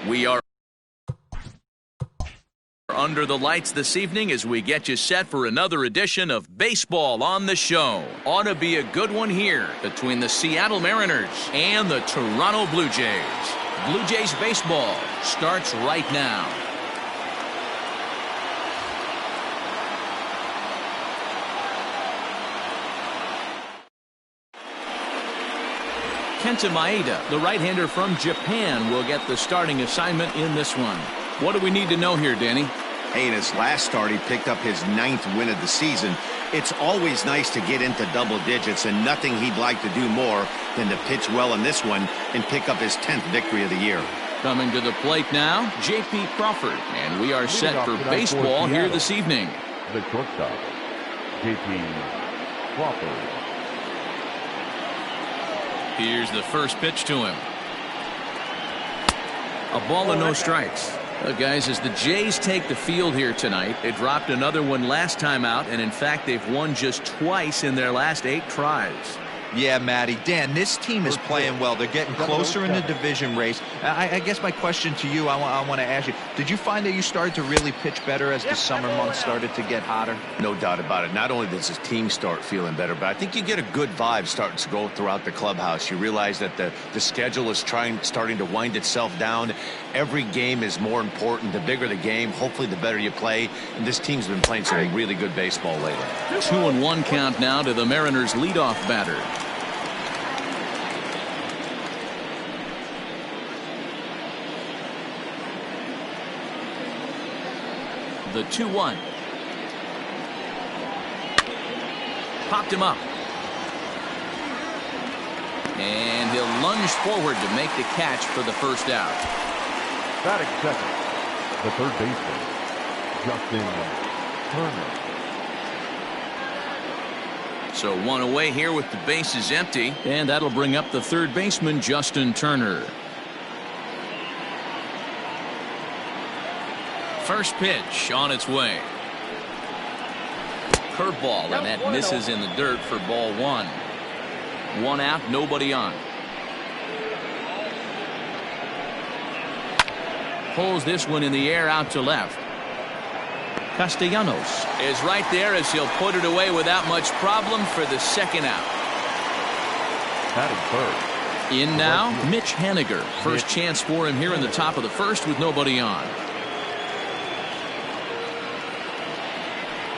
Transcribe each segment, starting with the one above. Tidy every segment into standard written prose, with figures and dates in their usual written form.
We are under the lights this evening as we get you set for another edition of Baseball on the Show. Ought to be a good one here between the Seattle Mariners and the Toronto Blue Jays. Blue Jays baseball starts right now. Kenta Maeda, the right-hander from Japan, will get the starting assignment in this one. What do we need to know here, Danny? Hey, in his last start, he picked up his 9th win of the season. It's always nice to get into double digits, and nothing he'd like to do more than to pitch well in this one and pick up his 10th victory of the year. Coming to the plate now, J.P. Crawford, and we are set for baseball here this evening. The shortstop, J.P. Crawford. Here's the first pitch to him. A ball and no strikes. Guys, as the Jays take the field here tonight, they dropped another one last time out, and in fact, they've won just twice in their last 8 tries. Yeah, Matty. Dan, this team is playing well. They're getting closer in the division race. I guess my question to you, I want to ask you, did you find that you started to really pitch better as the summer months started to get hotter? No doubt about it. Not only does his team start feeling better, but I think you get a good vibe starting to go throughout the clubhouse. You realize that the schedule is starting to wind itself down. Every game is more important. The bigger the game, hopefully the better you play. And this team's been playing some really good baseball lately. 2-1 count now to the Mariners' leadoff batter. The 2-1. Popped him up. And he'll lunge forward to make the catch for the first out. Batting second, the third baseman, Justin Turner. So one away here with the bases empty, and that'll bring up the third baseman, Justin Turner. First pitch on its way. Curveball, and that misses in the dirt for ball 1. 1 out, nobody on. Pulls this one in the air out to left. Castellanos is right there as he'll put it away without much problem for the second out. Batting third. In now, Mitch Haniger. First chance for him here in the top of the first with nobody on.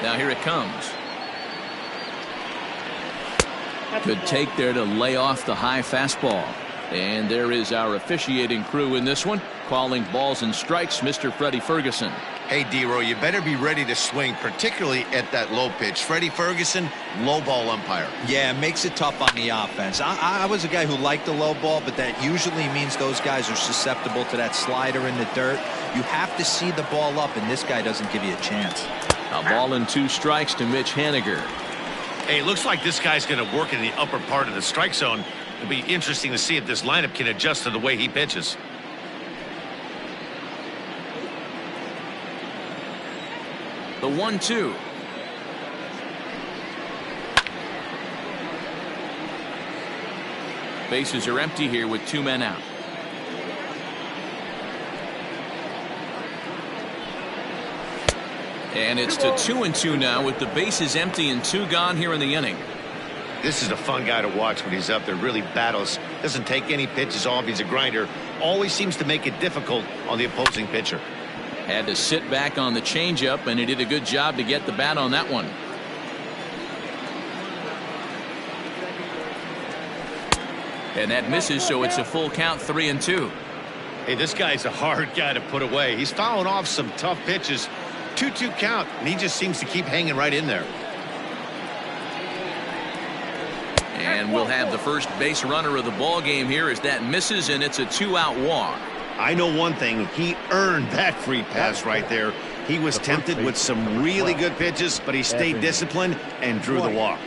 Now here it comes. Good take there to lay off the high fastball. And there is our officiating crew in this one, calling balls and strikes, Mr. Freddie Ferguson. Hey, D-Row, you better be ready to swing, particularly at that low pitch. Freddie Ferguson, low ball umpire. Yeah, it makes it tough on the offense. I was a guy who liked the low ball, but that usually means those guys are susceptible to that slider in the dirt. You have to see the ball up, and this guy doesn't give you a chance. A ball and 2 strikes to Mitch Haniger. Hey, it looks like this guy's going to work in the upper part of the strike zone. It'll be interesting to see if this lineup can adjust to the way he pitches. The 1-2. Bases are empty here with 2 men out. And it's to 2-2 now with the bases empty and 2 gone here in the inning. This is a fun guy to watch when he's up there. Really battles. Doesn't take any pitches off. He's a grinder. Always seems to make it difficult on the opposing pitcher. Had to sit back on the changeup, and he did a good job to get the bat on that one. And that misses, so it's a full count, 3-2. Hey, this guy's a hard guy to put away. He's fouling off some tough pitches. 2-2 count, and he just seems to keep hanging right in there. And we'll have the first base runner of the ball game here as that misses, and it's a 2-out walk. I know one thing. He earned that free pass right there. He was tempted with some really good pitches, but he stayed disciplined and drew the walk.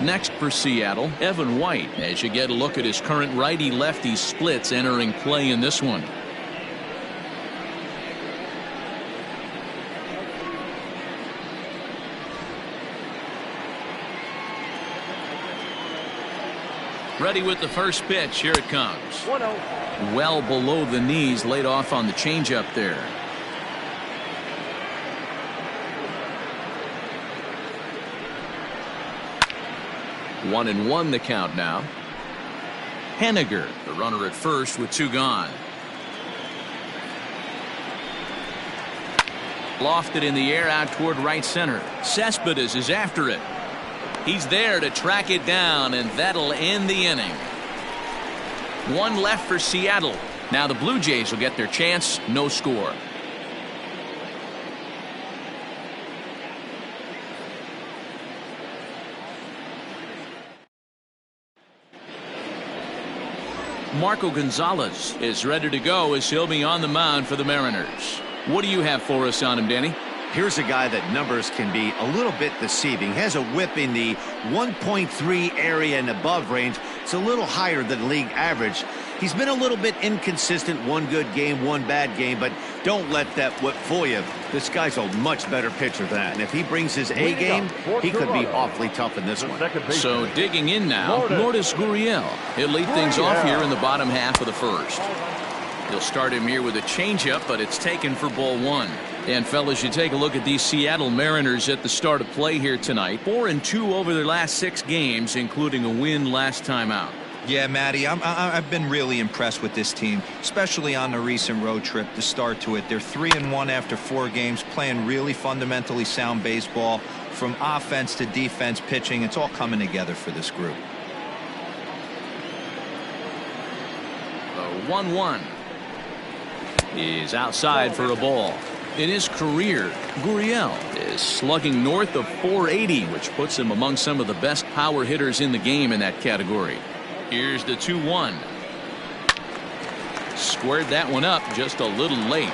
Next for Seattle, Evan White, as you get a look at his current righty-lefty splits entering play in this one. Ready with the first pitch. Here it comes. 1-0. Well below the knees, laid off on the changeup there. One and one the count now. Henniger, the runner at first with two gone. Lofted in the air out toward right center. Cespedes is after it. He's there to track it down, and that'll end the inning. One left for Seattle. Now the Blue Jays will get their chance. No score. Marco Gonzalez is ready to go as he'll be on the mound for the Mariners. What do you have for us on him, Danny? Here's a guy that numbers can be a little bit deceiving. Has a whip in the 1.3 area and above range. It's a little higher than league average. He's been a little bit inconsistent. One good game, one bad game, but don't let that whip fool you. This guy's a much better pitcher than that, and if he brings his A game, he could be awfully tough in this one. So digging in now, Lourdes Gurriel. He'll lead things off here in the bottom half of the first. He'll start him here with a changeup, but it's taken for ball one. And fellas, you take a look at these Seattle Mariners at the start of play here tonight. 4-2 over their last 6 games, including a win last time out. Yeah, Matty, I've been really impressed with this team, especially on the recent road trip, the start to it. They're 3-1 after 4 games, playing really fundamentally sound baseball. From offense to defense, pitching, it's all coming together for this group. The 1-1 is outside for a ball. In his career, Gurriel is slugging north of .480, which puts him among some of the best power hitters in the game in that category. Here's the 2-1. Squared that one up just a little late.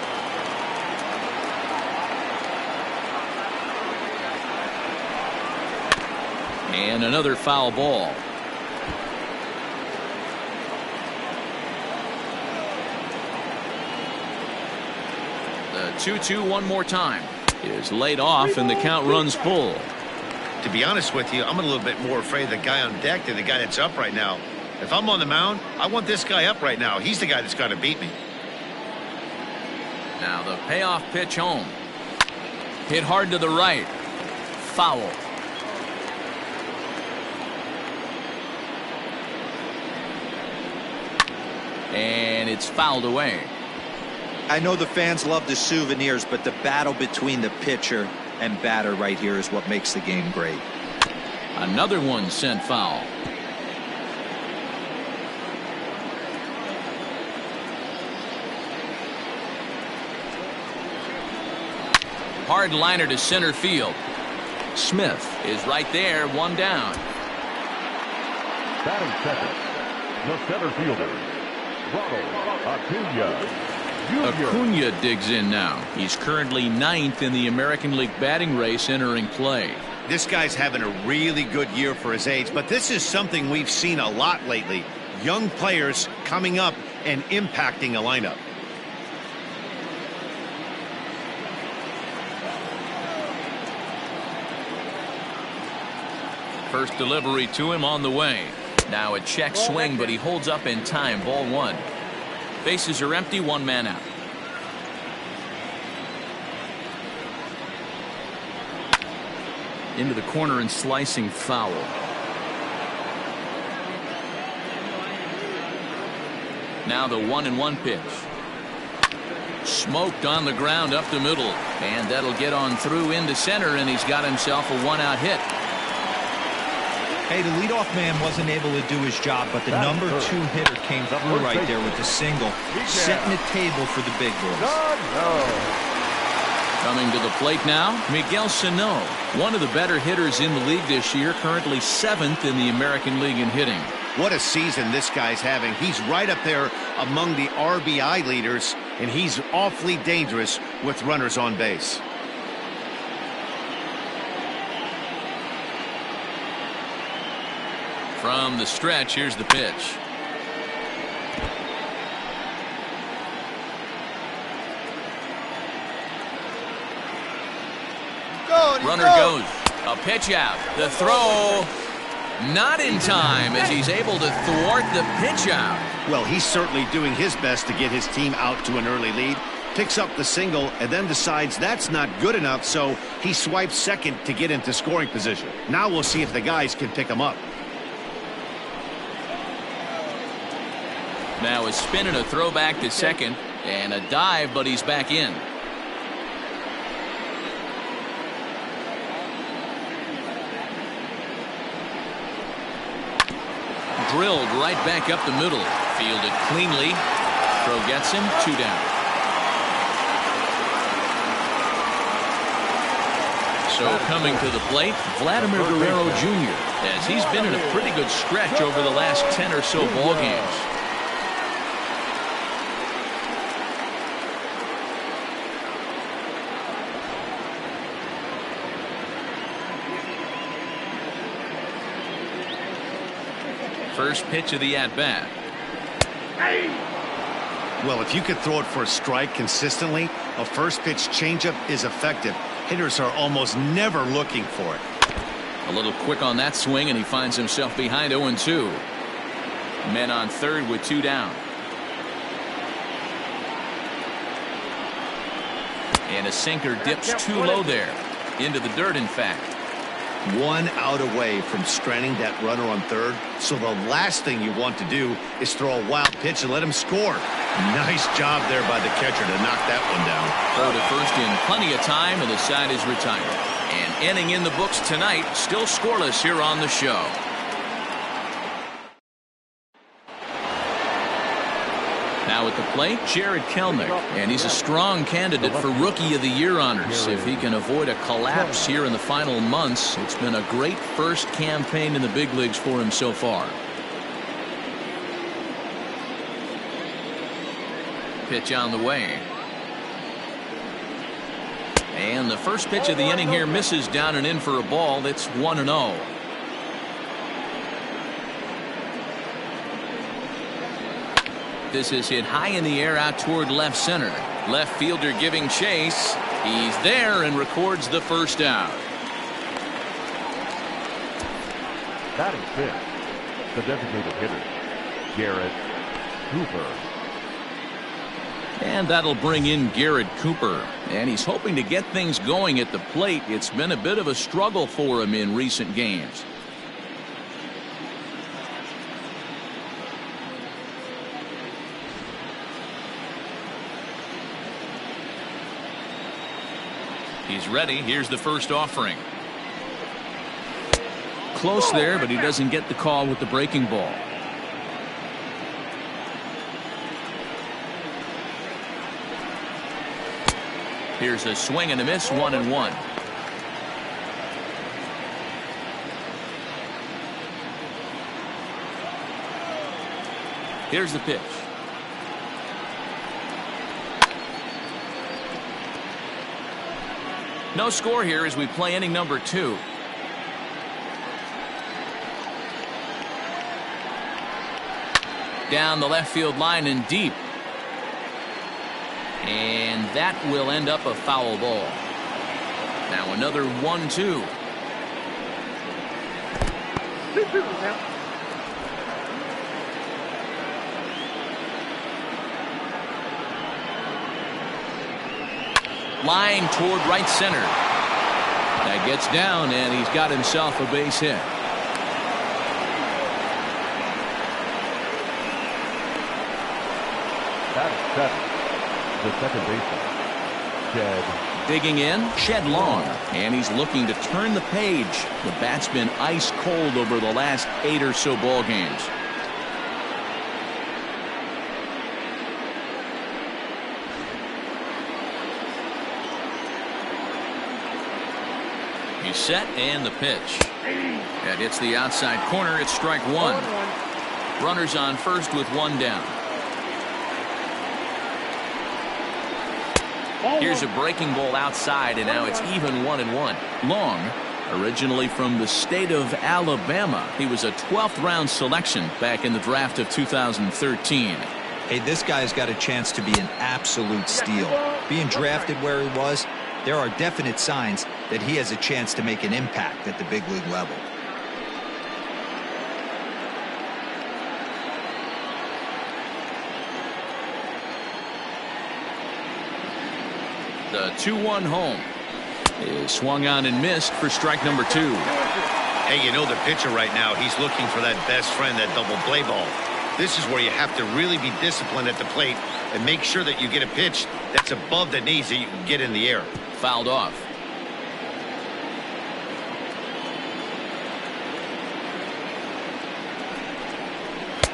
And another foul ball. The 2-2 one more time is laid off, and the count runs full. To be honest with you, I'm a little bit more afraid of the guy on deck than the guy that's up right now. If I'm on the mound, I want this guy up right now. He's the guy that's got to beat me. Now the payoff pitch home. Hit hard to the right. Foul. And it's fouled away. I know the fans love the souvenirs, but the battle between the pitcher and batter right here is what makes the game great. Another one sent foul. Hard liner to center field. Smith is right there, one down. Batting second, the center fielder, Ronald Acuna Jr. Acuna digs in now. He's currently 9th in the American League batting race entering play. This guy's having a really good year for his age, but this is something we've seen a lot lately. Young players coming up and impacting a lineup. First delivery to him on the way. Now a check swing, but he holds up in time. Ball one. Bases are empty, one man out. Into the corner and slicing foul. Now the 1-1 pitch. Smoked on the ground up the middle, and that'll get on through into center, and he's got himself a one-out hit. Hey, the leadoff man wasn't able to do his job, but the number 2 hitter came through right there with the single, setting the table for the big boys. Coming to the plate now, Miguel Sano, one of the better hitters in the league this year, currently 7th in the American League in hitting. What a season this guy's having. He's right up there among the RBI leaders, and he's awfully dangerous with runners on base. From the stretch, here's the pitch. Runner goes. A pitch out. The throw. Not in time as he's able to thwart the pitch out. Well, he's certainly doing his best to get his team out to an early lead. Picks up the single and then decides that's not good enough, so he swipes second to get into scoring position. Now we'll see if the guys can pick him up. Now a spin and a throw back to second, and a dive, but he's back in. Drilled right back up the middle. Fielded cleanly. Throw gets him, 2 down. So coming to the plate, Vladimir Guerrero Jr., as he's been in a pretty good stretch over the last 10 or so ball games. First pitch of the at-bat. Well, if you could throw it for a strike consistently, a first pitch changeup is effective. Hitters are almost never looking for it. A little quick on that swing, and he finds himself behind 0-2. Men on third with 2 down. And a sinker dips too low there. Into the dirt, in fact. 1 out away from stranding that runner on third, so the last thing you want to do is throw a wild pitch and let him score. Nice job there by the catcher to knock that one down. Throw to first in plenty of time, and the side is retired. And inning in the books tonight, still scoreless here on the show. Now at the plate, Jared Kelenic, and he's a strong candidate for Rookie of the Year honors. If he can avoid a collapse here in the final months, it's been a great first campaign in the big leagues for him so far. Pitch on the way. And the first pitch of the inning here misses down and in for a ball. That's 1-0. This is hit high in the air out toward left center. Left fielder giving chase. He's there and records the first out. Batting fifth, the designated hitter, Garrett Cooper. And that'll bring in Garrett Cooper. And he's hoping to get things going at the plate. It's been a bit of a struggle for him in recent games. He's ready. Here's the first offering. Close there, but he doesn't get the call with the breaking ball. Here's a swing and a miss, 1-1. Here's the pitch. No score here as we play inning number 2. Down the left field line and deep. And that will end up a foul ball. Now another 1-2. Line toward right center. That gets down, and he's got himself a base hit. That's the second baseman, Jed. Digging in, Shed Long, and he's looking to turn the page. The bat's been ice cold over the last 8 or so ball games. He's set, and the pitch. That hits the outside corner. It's strike 1. Runners on first with 1 down. Here's a breaking ball outside, and now it's even 1-1. Long, originally from the state of Alabama. He was a 12th round selection back in the draft of 2013. Hey, this guy's got a chance to be an absolute steal. Being drafted where he was, there are definite signs that he has a chance to make an impact at the big league level. The 2-1 home is swung on and missed for strike number 2. Hey, you know the pitcher right now, he's looking for that best friend, that double play ball. This is where you have to really be disciplined at the plate and make sure that you get a pitch that's above the knees that you can get in the air. Fouled off.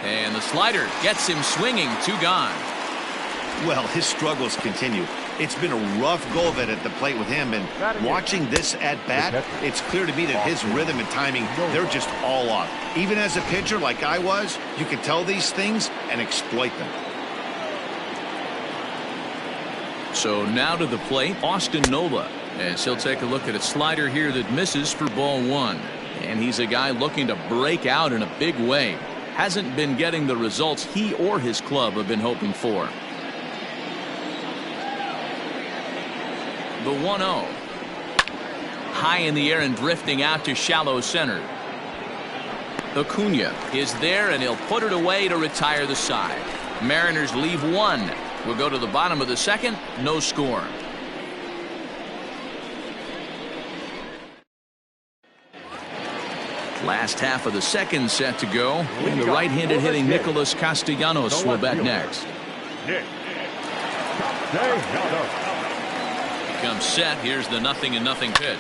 And the slider gets him swinging. 2 gone. Well, his struggles continue. It's been a rough go of it at the plate with him, and watching this at bat, it's clear to me that his rhythm and timing, they're just all off. Even as a pitcher like I was, you can tell these things and exploit them. So now to the plate, Austin Nola, as he'll take a look at a slider here that misses for ball 1. And he's a guy looking to break out in a big way. Hasn't been getting the results he or his club have been hoping for. The 1-0. High in the air and drifting out to shallow center. Acuna is there, and he'll put it away to retire the side. Mariners leave 1. We'll go to the bottom of the 2nd. No score. Last half of the 2nd set to go. And the right-handed hitting Nicholas Castellanos will bat next. Comes set. Here's the 0-0 pitch.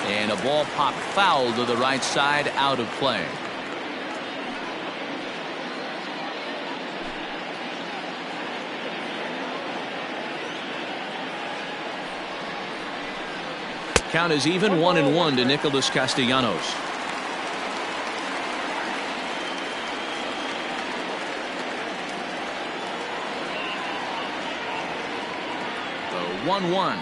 And a ball popped foul to the right side, out of play. Count is even, 1-1 to Nicholas Castellanos. The 1-1.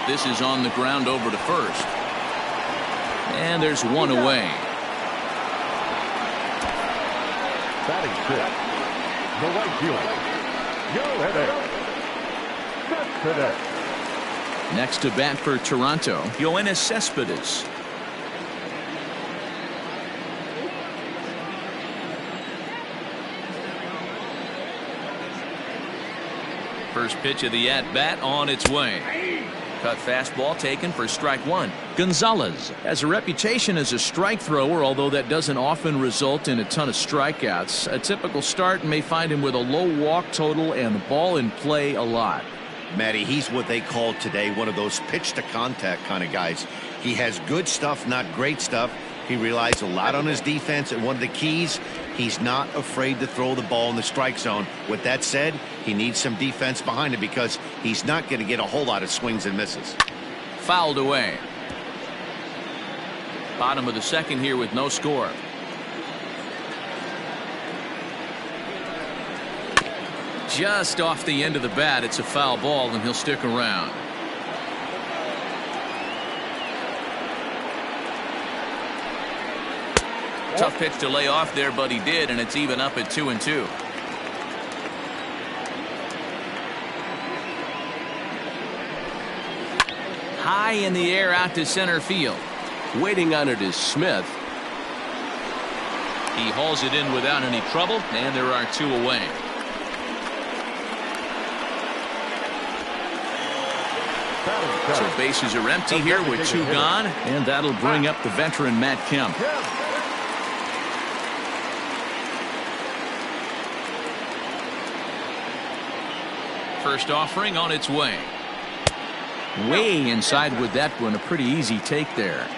This is on the ground over to first. And there's 1 away. Batting fifth, the right fielder, Cespedes. Next to bat for Toronto, Yoenis Cespedes. First pitch of the at-bat on its way. Cut fastball taken for strike 1. Gonzalez has a reputation as a strike thrower, although that doesn't often result in a ton of strikeouts. A typical start may find him with a low walk total and the ball in play a lot. Matty, he's what they call today one of those pitch to contact kind of guys. He has good stuff, not great stuff. He relies a lot on his defense, and one of the keys, he's not afraid to throw the ball in the strike zone. With that said, he needs some defense behind him because he's not going to get a whole lot of swings and misses. Fouled away. Bottom of the 2nd here with no score. Just off the end of the bat, it's a foul ball, and he'll stick around. Tough pitch to lay off there, but he did, and it's even up at 2-2. High in the air out to center field. Waiting on it is Smith. He hauls it in without any trouble, and there are 2 away. So bases are empty here with 2 gone, and that'll bring up the veteran Matt Kemp. First offering on its way. Way inside with that one. A pretty easy take there.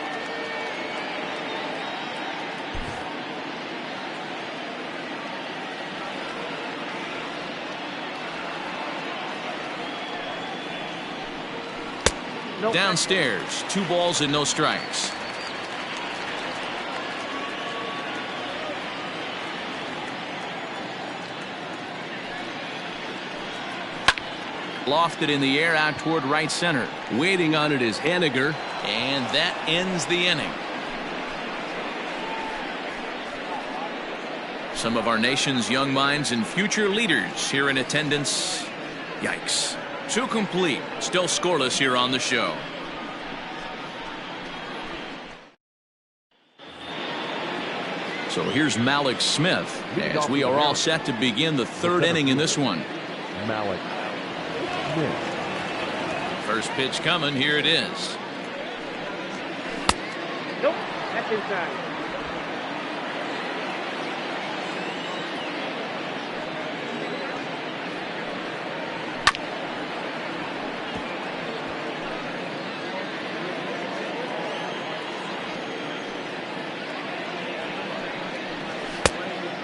Downstairs, 2 balls and no strikes. Lofted in the air out toward right center. Waiting on it is Henniger, and that ends the inning. Some of our nation's young minds and future leaders here in attendance. Yikes. 2 complete. Still scoreless here on the show. So here's Malik Smith as we are all set to begin the third inning in this one. Malik Smith. First pitch coming. Here it is. Nope, that's inside.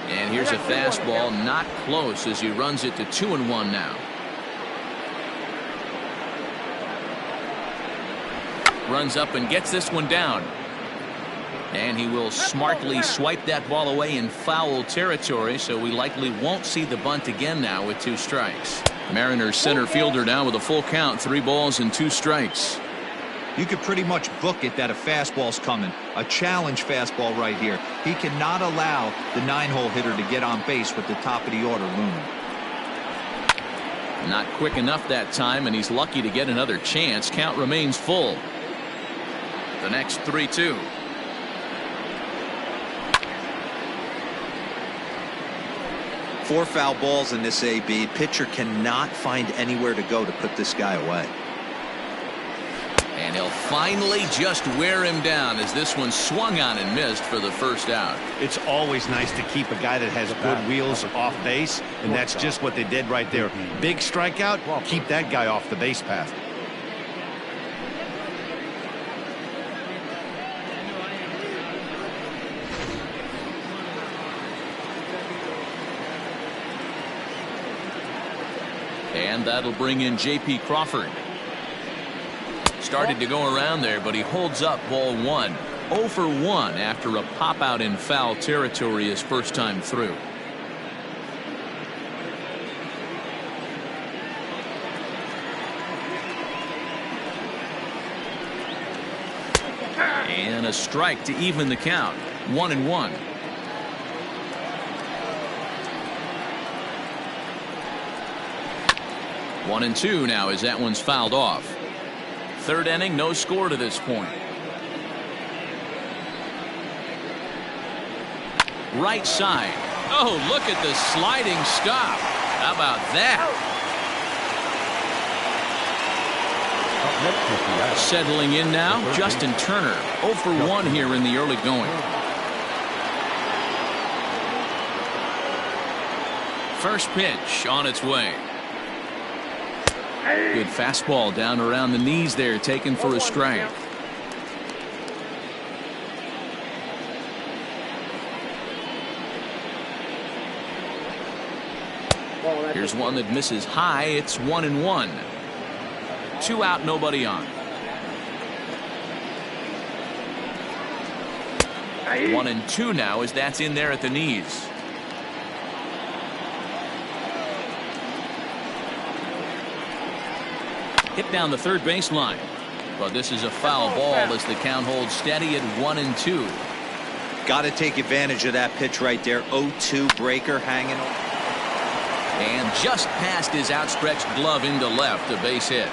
And here's a fastball not close as he runs it to 2-1 now. Runs up and gets this one down. And he will smartly swipe that ball away in foul territory, so we likely won't see the bunt again now with 2 strikes. Mariners center fielder now with a full count, 3 balls and 2 strikes. You could pretty much book it that a fastball's coming. A challenge fastball right here. He cannot allow the 9-hole hitter to get on base with the top of the order looming. Not quick enough that time, and he's lucky to get another chance. Count remains full. The next 3-2. Four foul balls in this AB. Pitcher cannot find anywhere to go to put this guy away. And he'll finally just wear him down as this one swung on and missed for the first out. It's always nice to keep a guy that has good wheels off base, and that's just what they did right there. Big strikeout, keep that guy off the base path. And that'll bring in J.P. Crawford. Started to go around there, but he holds up ball 1. 0 for 1 after a pop out in foul territory his first time through. And a strike to even the count. 1-1. One and 2 now as that one's fouled off. Third inning, no score to this point. Right side. Oh, look at the sliding stop. How about that? Settling in now, Justin Turner. 0 for 1 here in the early going. First pitch on its way. Good fastball down around the knees there, taken for a strike. Here's one that misses high. It's 1-1. 2 out, nobody on. 1-2 now as that's in there at the knees. Hit down the third baseline, but this is a foul ball as the count holds steady at 1-2. Got to take advantage of that pitch right there. 0-2 breaker hanging. And just past his outstretched glove into left, a base hit.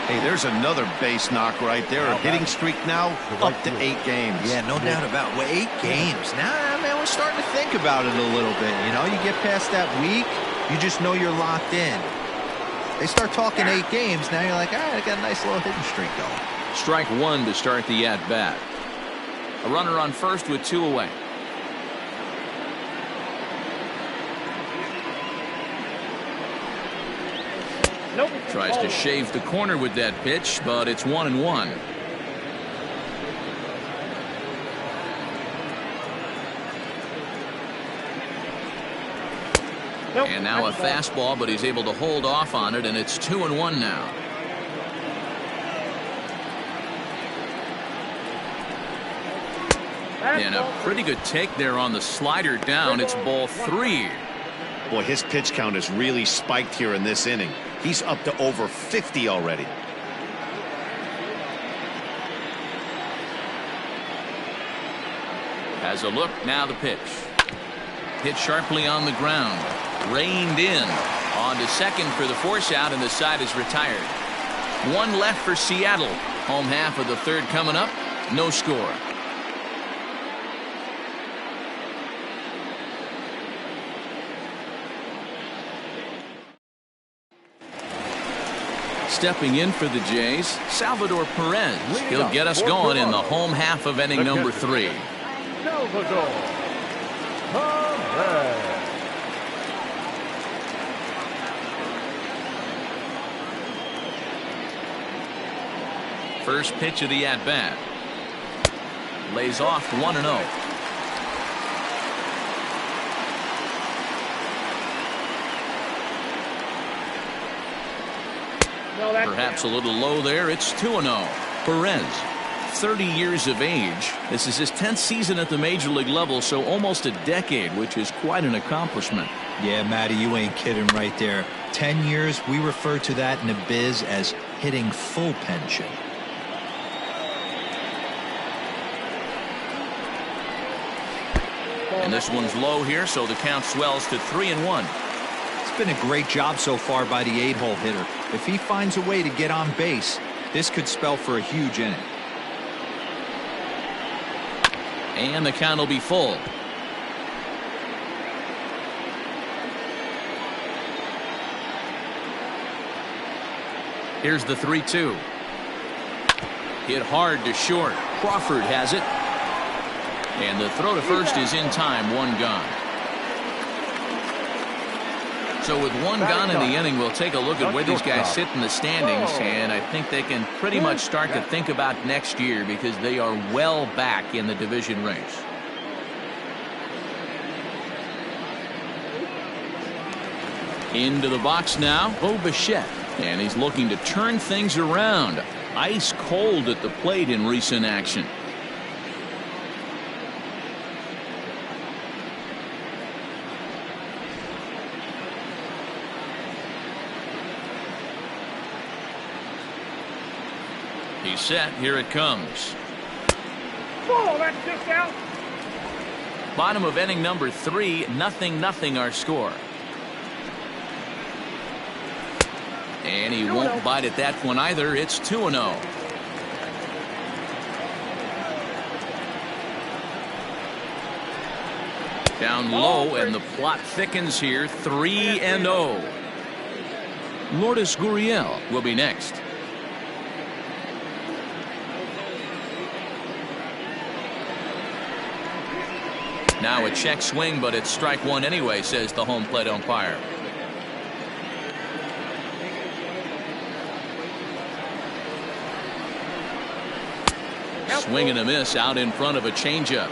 Hey, there's another base knock right there. A hitting streak now up to 8 games. Yeah, no doubt about it. Well, 8 games. Now, man, we're starting to think about it a little bit. You know, you get past that week, you just know you're locked in. They start talking 8 games, now you're like, all right, I got a nice little hitting streak going. Strike 1 to start the at-bat. A runner on first with 2 away. Nope. Tries to shave the corner with that pitch, but it's 1-1. Nope. And now a fastball, but he's able to hold off on it, and it's 2-1 now. And a pretty good take there on the slider down. It's ball 3. Boy, his pitch count has really spiked here in this inning. He's up to over 50 already. Has a look, now the pitch. Hit sharply on the ground. Reined in. On to second for the force out, and the side is retired. 1 left for Seattle. Home half of the third coming up. No score. stepping in for the Jays, Salvador Perez. He'll get us going in the home half of inning number 3. Salvador Perez. First pitch of the at-bat. Lays off 1-0. Perhaps a little low there. It's 2-0. Perez, 30 years of age. This is his 10th season at the major league level, so almost a decade, which is quite an accomplishment. Yeah, Matty, you ain't kidding right there. 10 years, we refer to that in the biz as hitting full pension. And this one's low here, so the count swells to 3-1. It's been a great job so far by the 8-hole hitter. If he finds a way to get on base, this could spell for a huge inning. And the count will be full. Here's the 3-2. Hit hard to short. Crawford has it. And the throw to first is in time. One gone. So with one gone in the inning, we'll take a look at where these guys sit in the standings, and I think they can pretty much start to think about next year because they are well back in the division race. Into the box now, Bo Bichette, and he's looking to turn things around. Ice cold at the plate in recent action. He's set. Here it comes. Oh, that's just out. Bottom of inning number 3, 0-0 our score. And he won't bite at that one either. It's 2-0. Down low, and the plot thickens here. 3-0. Lourdes Gurriel will be next. Now a check swing, but it's strike one anyway, says the home plate umpire. Swing and a miss out in front of a changeup.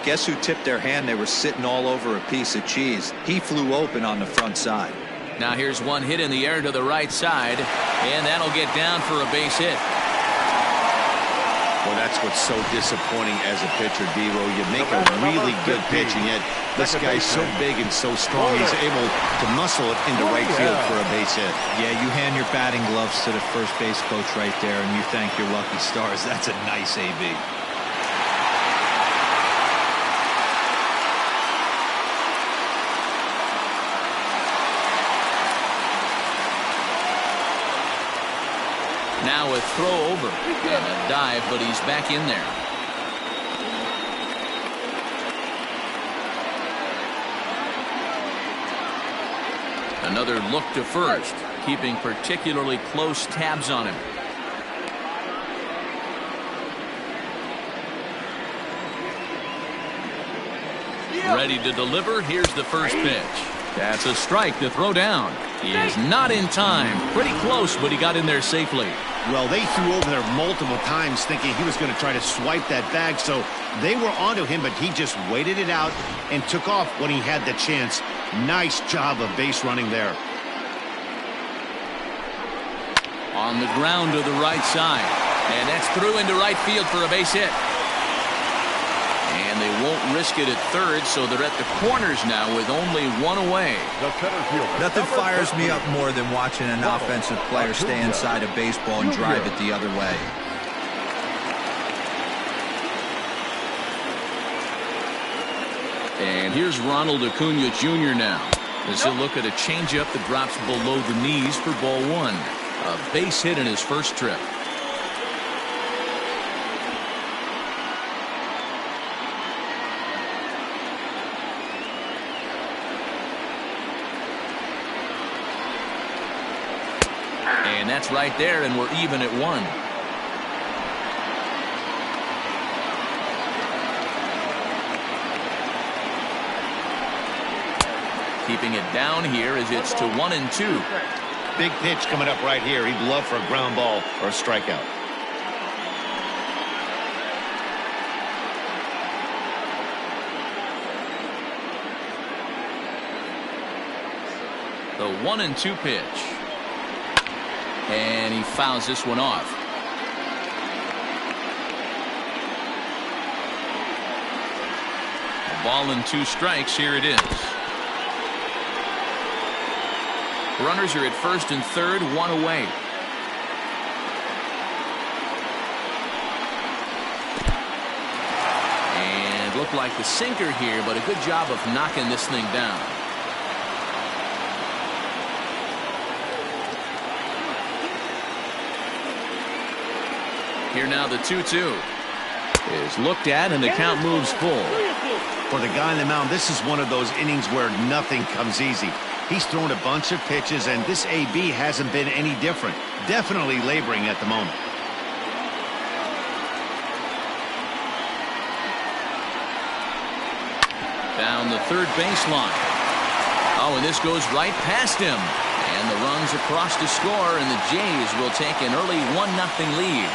Guess who tipped their hand? They were sitting all over a piece of cheese. He flew open on the front side. Now here's one hit in the air to the right side, and that'll get down for a base hit. Well, that's what's so disappointing as a pitcher, Devo. You make a really good pitch, and yet this guy's so big and so strong, he's able to muscle it into right field for a base hit. Yeah, you hand your batting gloves to the first base coach right there, and you thank your lucky stars. That's a nice AB. Now a throw over and a dive, but he's back in there. Another look to first, keeping particularly close tabs on him. Ready to deliver. Here's the first pitch. That's a strike to throw down. He is not in time. Pretty close, but he got in there safely. Well, they threw over there multiple times thinking he was going to try to swipe that bag, so they were onto him, but he just waited it out and took off when he had the chance. Nice job of base running there. On the ground to the right side, and that's through into right field for a base hit. And they won't risk it at third, so they're at the corners now with only one away. Nothing fires me up more than watching an offensive player stay inside a baseball and drive it the other way. And here's Ronald Acuna Jr. now. As he'll look at a changeup that drops below the knees for ball one. A base hit in his first trip. And that's right there, and we're even at 1. Keeping it down here as it's to 1-2. Big pitch coming up right here. He'd love for a ground ball or a strikeout. The 1-2 pitch. And he fouls this one off. A ball and 2 strikes. Here it is. Runners are at first and third, 1 away. And looked like the sinker here, but a good job of knocking this thing down. Here now the 2-2 is looked at, and the count moves full. For the guy on the mound, this is one of those innings where nothing comes easy. He's thrown a bunch of pitches, and this AB hasn't been any different. Definitely laboring at the moment. Down the third baseline. Oh, and this goes right past him. And the runs across to score, and the Jays will take an early 1-0 lead.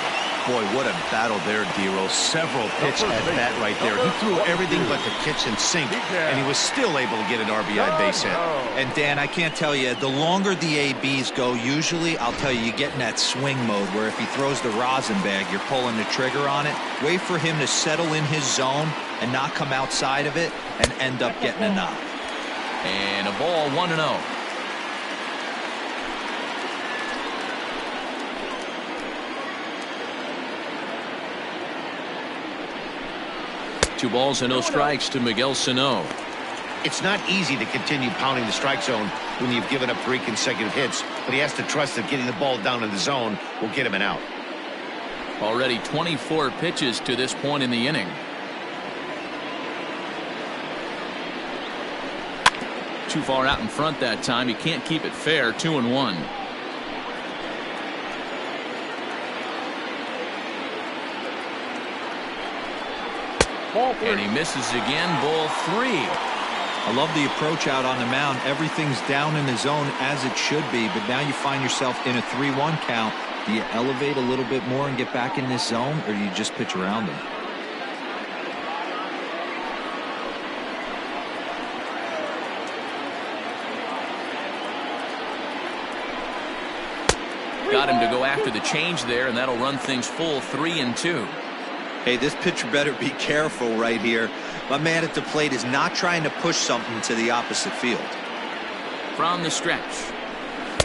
Boy, what a battle there, Dero. Several pitch at bat right there. He threw everything but the kitchen sink, and he was still able to get an RBI base hit. And, Dan, I can't tell you, the longer the ABs go, usually, I'll tell you get in that swing mode where if he throws the rosin bag, you're pulling the trigger on it. Wait for him to settle in his zone and not come outside of it and end up getting a knock. And a ball, 1-0. 2 balls and no strikes to Miguel Sano. It's not easy to continue pounding the strike zone when you've given up 3 consecutive hits, but he has to trust that getting the ball down in the zone will get him an out. Already 24 pitches to this point in the inning. Too far out in front that time. He can't keep it fair. 2-1. And he misses again. Ball 3. I love the approach out on the mound. Everything's down in the zone as it should be, but now you find yourself in a 3-1 count. Do you elevate a little bit more and get back in this zone, or do you just pitch around him? Got him to go after the change there, and that'll run things full 3-2. Hey, this pitcher better be careful right here. My man at the plate is not trying to push something to the opposite field. From the stretch.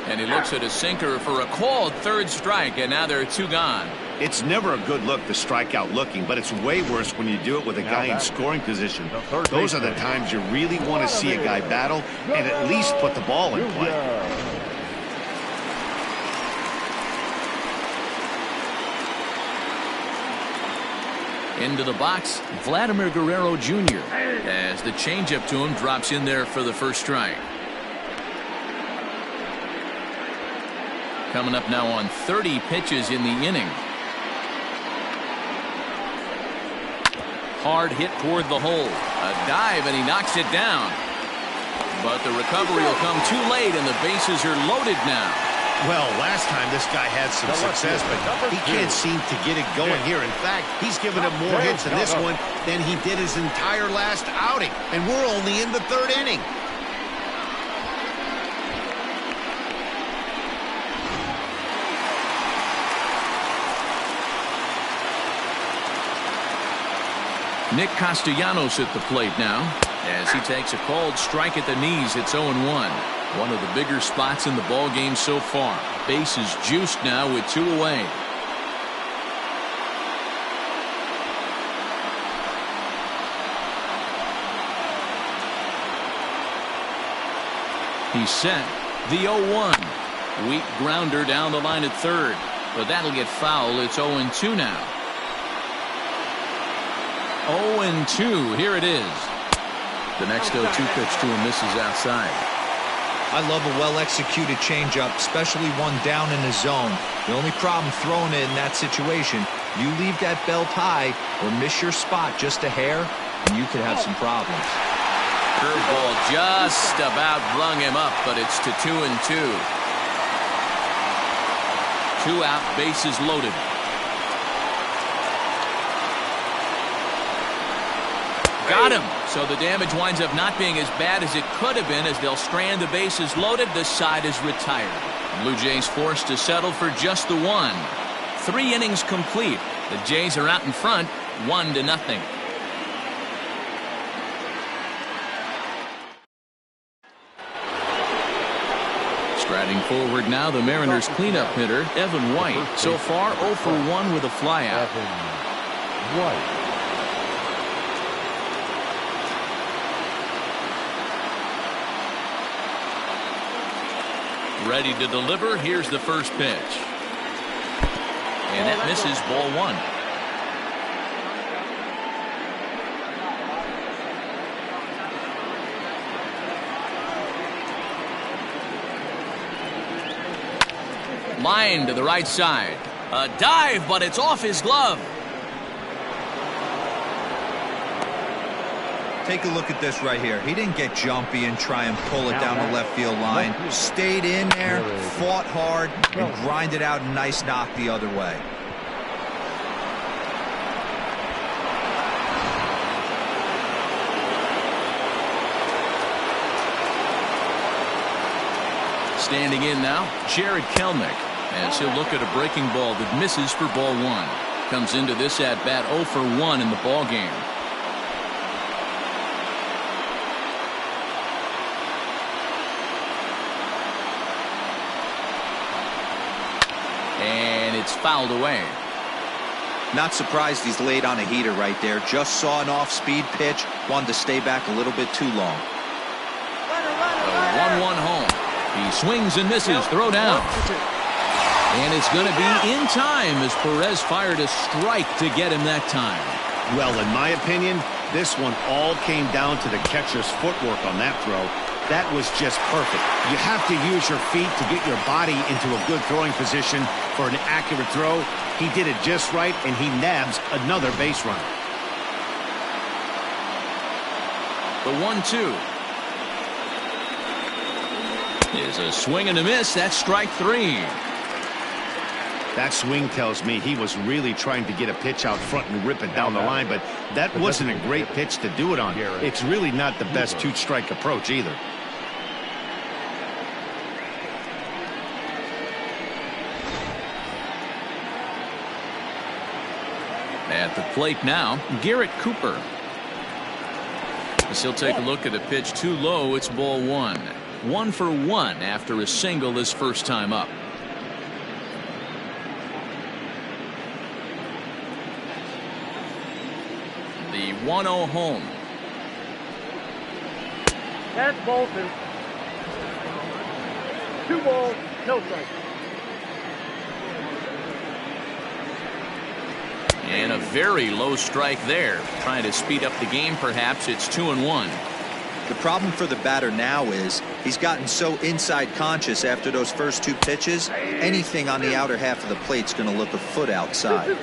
And he looks at a sinker for a called 3rd strike, and now there are 2 gone. It's never a good look to strike out looking, but it's way worse when you do it with a guy in scoring position. Those are the times you really want to see a guy battle and at least put the ball in play. Into the box, Vladimir Guerrero Jr. as the changeup to him drops in there for the 1st strike. Coming up now on 30 pitches in the inning. Hard hit toward the hole. A dive, and he knocks it down. But the recovery will come too late, and the bases are loaded now. Well, last time this guy had some success, but he can't seem to get it going here. In fact, he's given up more hits in this one than he did his entire last outing. And we're only in the 3rd inning. Nick Castellanos at the plate now as he takes a called strike at the knees. It's 0-1. One of the bigger spots in the ball game so far. Bases juiced now with 2 away. He's set. The 0-1. Weak grounder down the line at 3rd. But that'll get foul. It's 0-2 now. 0-2. Here it is. The next 0-2 pitch to him misses outside. I love a well-executed changeup, especially one down in the zone. The only problem throwing it in that situation, you leave that belt high or miss your spot just a hair, and you could have some problems. Curveball just about rung him up, but it's to 2-2. 2 out, bases loaded. Got him. So the damage winds up not being as bad as it could have been as they'll strand the bases loaded. The side is retired. Blue Jays forced to settle for just the 1. 3 innings complete. The Jays are out in front, 1-0. Striding forward now, the Mariners cleanup hitter, Evan White. So far, 0 for 1 with a flyout. Evan White. Ready to deliver. Here's the first pitch. And that misses, ball 1. Line to the right side. A dive, but it's off his glove. Take a look at this right here. He didn't get jumpy and try and pull it down the left field line. Stayed in there, fought hard, and grinded out a nice knock the other way. Standing in now, Jared Kelnick, as he'll look at a breaking ball that misses for ball 1. Comes into this at bat 0 for 1 in the ball game. And it's fouled away. Not surprised he's laid on a heater right there. Just saw an off-speed pitch. Wanted to stay back a little bit too long. The 1-1 home. He swings and misses. Throw down. And it's going to be in time as Perez fired a strike to get him that time. Well, in my opinion, this one all came down to the catcher's footwork on that throw. That was just perfect. You have to use your feet to get your body into a good throwing position for an accurate throw. He did it just right, and he nabs another base runner. The 1-2 is a swing and a miss. That's strike 3. That swing tells me he was really trying to get a pitch out front and rip it down the line, but that wasn't a great pitch to do it on. It's really not the best 2-strike approach either. At the plate now, Garrett Cooper. As he'll take a look at a pitch too low, it's ball 1. 1 for 1 after a single his first time up. The 1-0 home. That's Bolton. 2 balls, no strikes. And a very low strike there. Trying to speed up the game, perhaps. It's 2-1. The problem for the batter now is he's gotten so inside conscious after those first 2 pitches. Anything on the outer half of the plate's going to look a foot outside.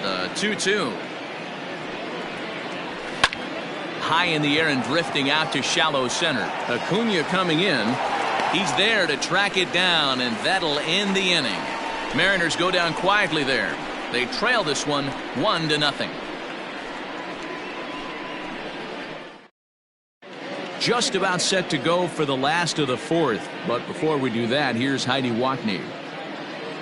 The 2-2. High in the air and drifting out to shallow center. Acuna coming in. He's there to track it down, and that'll end the inning. Mariners go down quietly there. They trail this one 1-0. Just about set to go for the last of the 4th. But before we do that, here's Heidi Watney.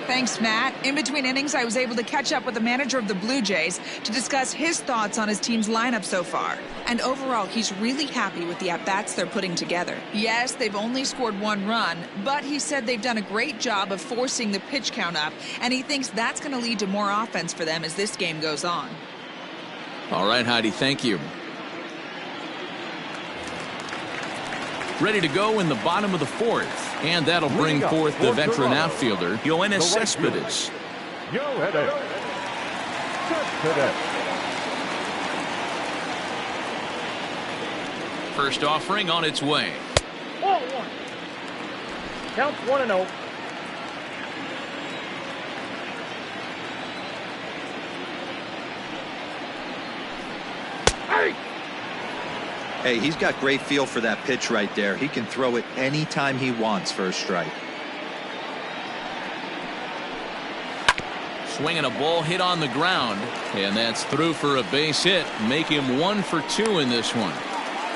Thanks, Matt. In between innings, I was able to catch up with the manager of the Blue Jays to discuss his thoughts on his team's lineup so far. And overall, he's really happy with the at-bats they're putting together. Yes, they've only scored 1 run, but he said they've done a great job of forcing the pitch count up, and he thinks that's going to lead to more offense for them as this game goes on. All right, Heidi, thank you. Ready to go in the bottom of the 4th. And that'll bring forth the veteran outfielder, Yoenis Cespedes. First offering on its way. Counts 1-0. Hey, he's got great feel for that pitch right there. He can throw it anytime he wants for a strike. Swinging a ball hit on the ground, and that's through for a base hit. Make him 1 for 2 in this one.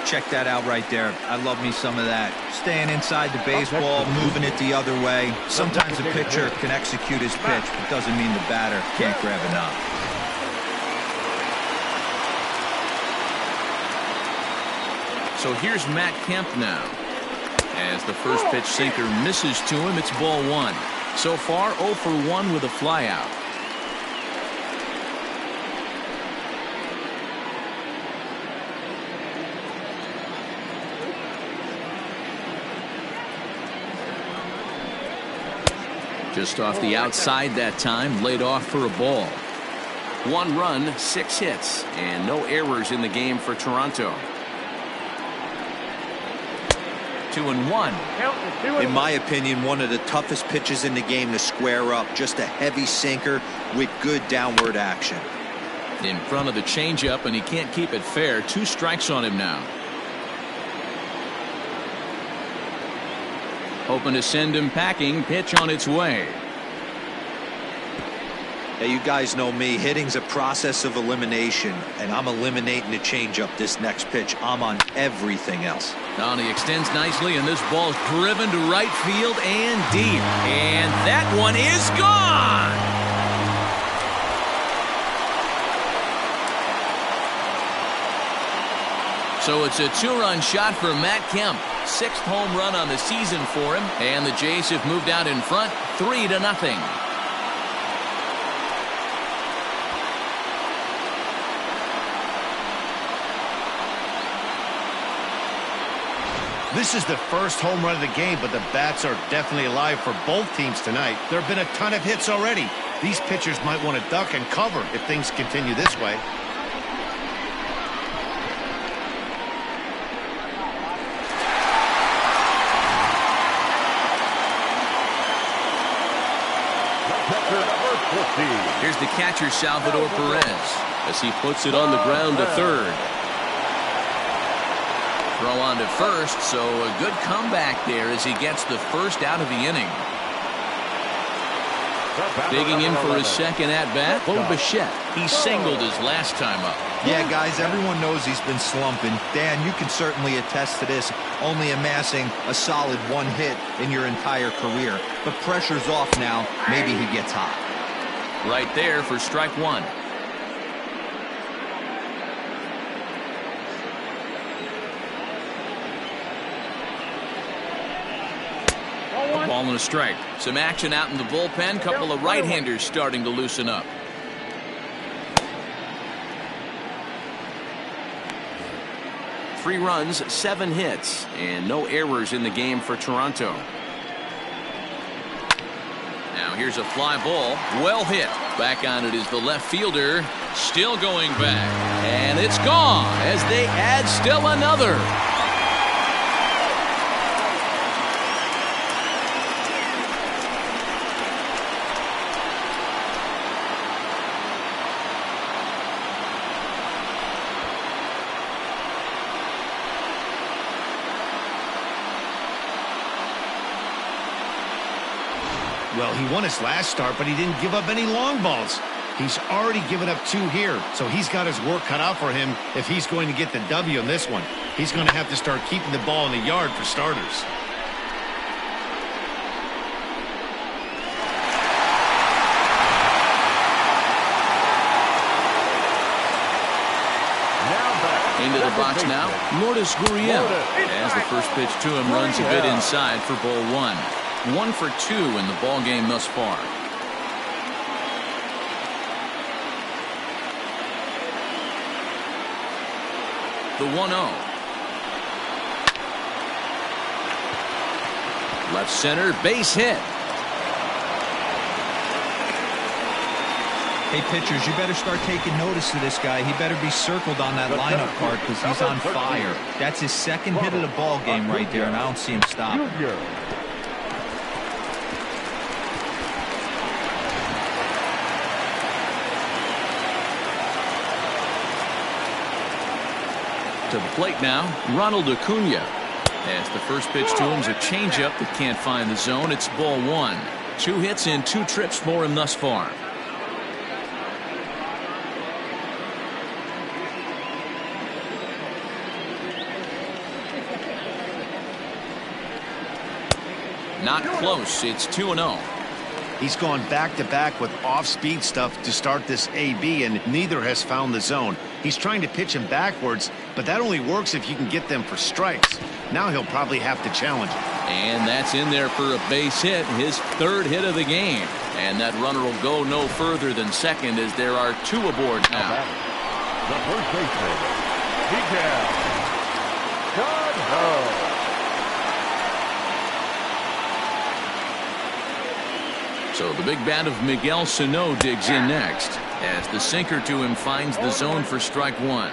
Check that out right there. I love me some of that. Staying inside the baseball, moving it the other way. Sometimes a pitcher can execute his pitch, but doesn't mean the batter can't grab a knob. So here's Matt Kemp now. As the first pitch sinker misses to him, it's ball 1. So far 0 for 1 with a flyout. Just off the outside that time, laid off for a ball. 1 run, 6 hits, and no errors in the game for Toronto. 2-1. In my opinion, one of the toughest pitches in the game to square up. Just a heavy sinker with good downward action. In front of the changeup, and he can't keep it fair. 2 strikes on him now. Hoping to send him packing. Pitch on its way. Hey, you guys know me. Hitting's a process of elimination, and I'm eliminating the changeup this next pitch. I'm on everything else. Now he extends nicely, and this ball's driven to right field and deep. And that one is gone! So it's a 2-run shot for Matt Kemp. 6th home run on the season for him, and the Jays have moved out in front 3-0. This is the first home run of the game, but the bats are definitely alive for both teams tonight. There have been a ton of hits already. These pitchers might want to duck and cover if things continue this way. Here's the catcher, Salvador Perez, as he puts it on the ground to third. Throw on to first, so a good comeback there as he gets the first out of the inning. Digging in for his second at-bat, Bo Bichette. He singled his last time up. Yeah, guys, everyone knows he's been slumping. Dan, you can certainly attest to this, only amassing a solid 1 hit in your entire career. But pressure's off now. Maybe he gets hot. Right there for strike 1. A ball and a strike. Some action out in the bullpen. Couple of right-handers starting to loosen up. Three runs, 7 hits, and no errors in the game for Toronto. Now here's a fly ball. Well hit. Back on it is the left fielder. Still going back. And it's gone as they add still another. Well, he won his last start, but he didn't give up any long balls. He's already given up 2 here, so he's got his work cut out for him if he's going to get the W in this one. He's going to have to start keeping the ball in the yard for starters. Into the box now, Lourdes Gurriel. As the first pitch to him runs a bit inside for ball 1. 1 for 2 in the ball game thus far. The 1-0. Left center, base hit. Hey, pitchers, you better start taking notice of this guy. He better be circled on that lineup card because he's on fire. That's his second hit of the ball game right there, and I don't see him stopping. To the plate now, Ronald Acuna. As the first pitch to him is a changeup that can't find the zone. It's ball one. 2 hits in 2 trips for him thus far. Not close. It's 2-0. He's gone back-to-back with off-speed stuff to start this AB, and neither has found the zone. He's trying to pitch him backwards, but that only works if you can get them for strikes. Now he'll probably have to challenge it. And that's in there for a base hit, his 3rd hit of the game. And that runner will go no further than second as there are 2 aboard now. The first baseman, Miguel Sano. So the big bat of Miguel Sano digs in next as the sinker to him finds the zone for strike 1.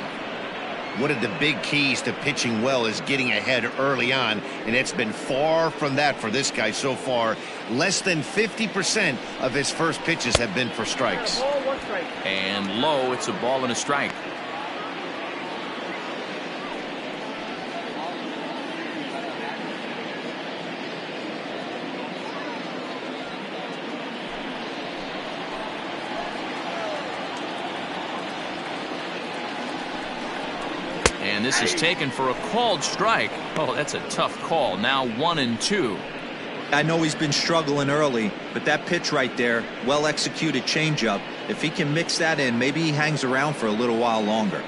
One of the big keys to pitching well is getting ahead early on, and it's been far from that for this guy so far. Less than 50% of his first pitches have been for strikes. And low, it's a ball and a strike. And this is taken for a called strike. Oh, that's a tough call. Now 1-2. I know he's been struggling early, but that pitch right there, well-executed changeup, if he can mix that in, maybe he hangs around for a little while longer.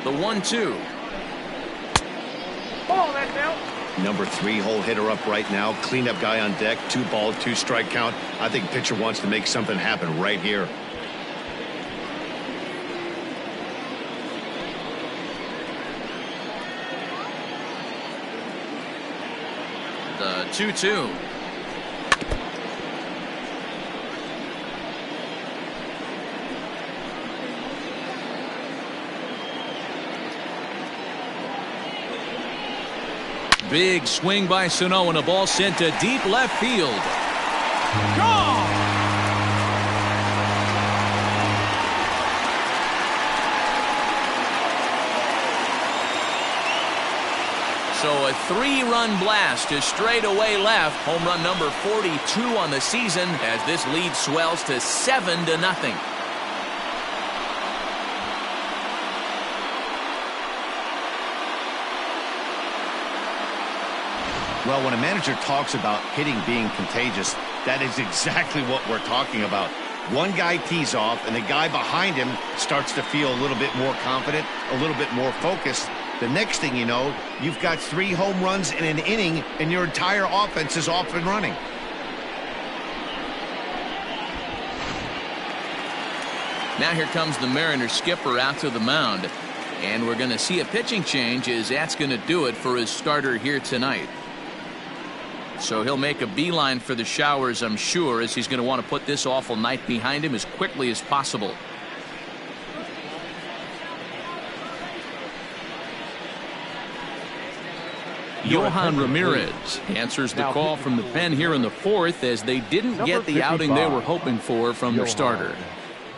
The 1-2. Ball, that's out. Number 3 hole hitter up right now. Cleanup guy on deck. 2 ball, 2 strike count. I think pitcher wants to make something happen right here. The 2-2. Big swing by Sano and a ball sent to deep left field. Gone! So a 3-run blast to straightaway left. Home run number 42 on the season as this lead swells to 7-0. Well, when a manager talks about hitting being contagious, that is exactly what we're talking about. One guy tees off, and the guy behind him starts to feel a little bit more confident, a little bit more focused. The next thing you know, you've got 3 home runs in an inning, and your entire offense is off and running. Now here comes the Mariners skipper out to the mound. And we're going to see a pitching change as that's going to do it for his starter here tonight. So he'll make a beeline for the showers, I'm sure, as he's going to want to put this awful night behind him as quickly as possible. Johan Ramirez answers the call from the pen here in the 4th as they didn't get the outing they were hoping for from their starter.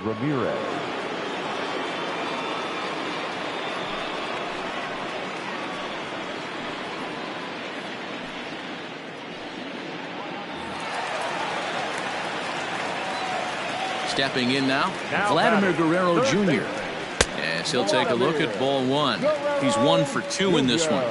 Ramirez. Stepping in now, Vladimir Guerrero Jr. Yes, he'll take a look at ball 1. He's 1 for 2 in this one.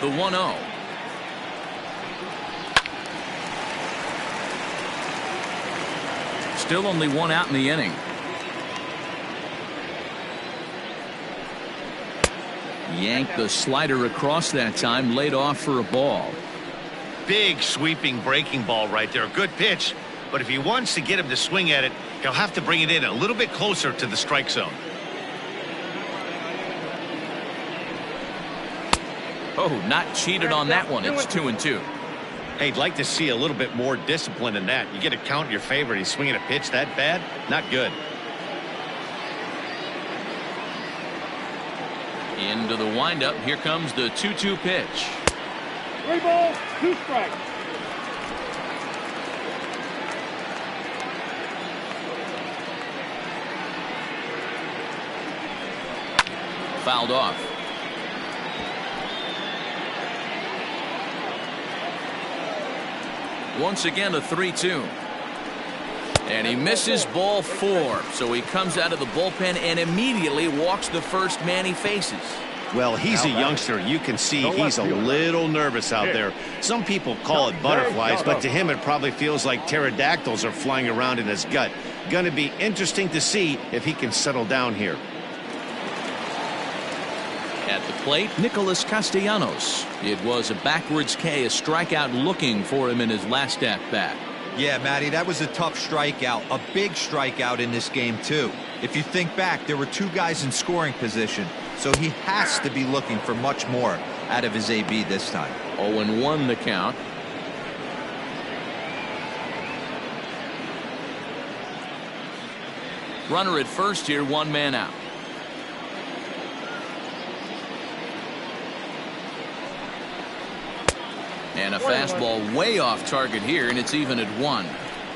The 1-0. Still only 1 out in the inning. Yanked the slider across that time, laid off for a ball. Big sweeping breaking ball right there. Good pitch, but if he wants to get him to swing at it, he'll have to bring it in a little bit closer to the strike zone. Oh, not cheated on that one. It's 2-2. Hey, I'd like to see a little bit more discipline in that. You get a count in your favor and he's swinging a pitch that bad? Not good. Into the windup. Here comes the 2-2 pitch. 3 balls, 2 strikes. Fouled off. Once again, a 3-2. And he misses ball 4. So he comes out of the bullpen and immediately walks the first man he faces. Well, he's a youngster. You can see he's a little nervous out there. Some people call it butterflies, but to him it probably feels like pterodactyls are flying around in his gut. Going to be interesting to see if he can settle down here. At the plate, Nicholas Castellanos. It was a backwards K, a strikeout looking for him in his last at-bat. Yeah, Matty, that was a tough strikeout, a big strikeout in this game, too. If you think back, there were 2 guys in scoring position, so he has to be looking for much more out of his AB this time. 0-1 the count. Runner at first here, 1 man out. And a fastball way off target here, and it's even at 1.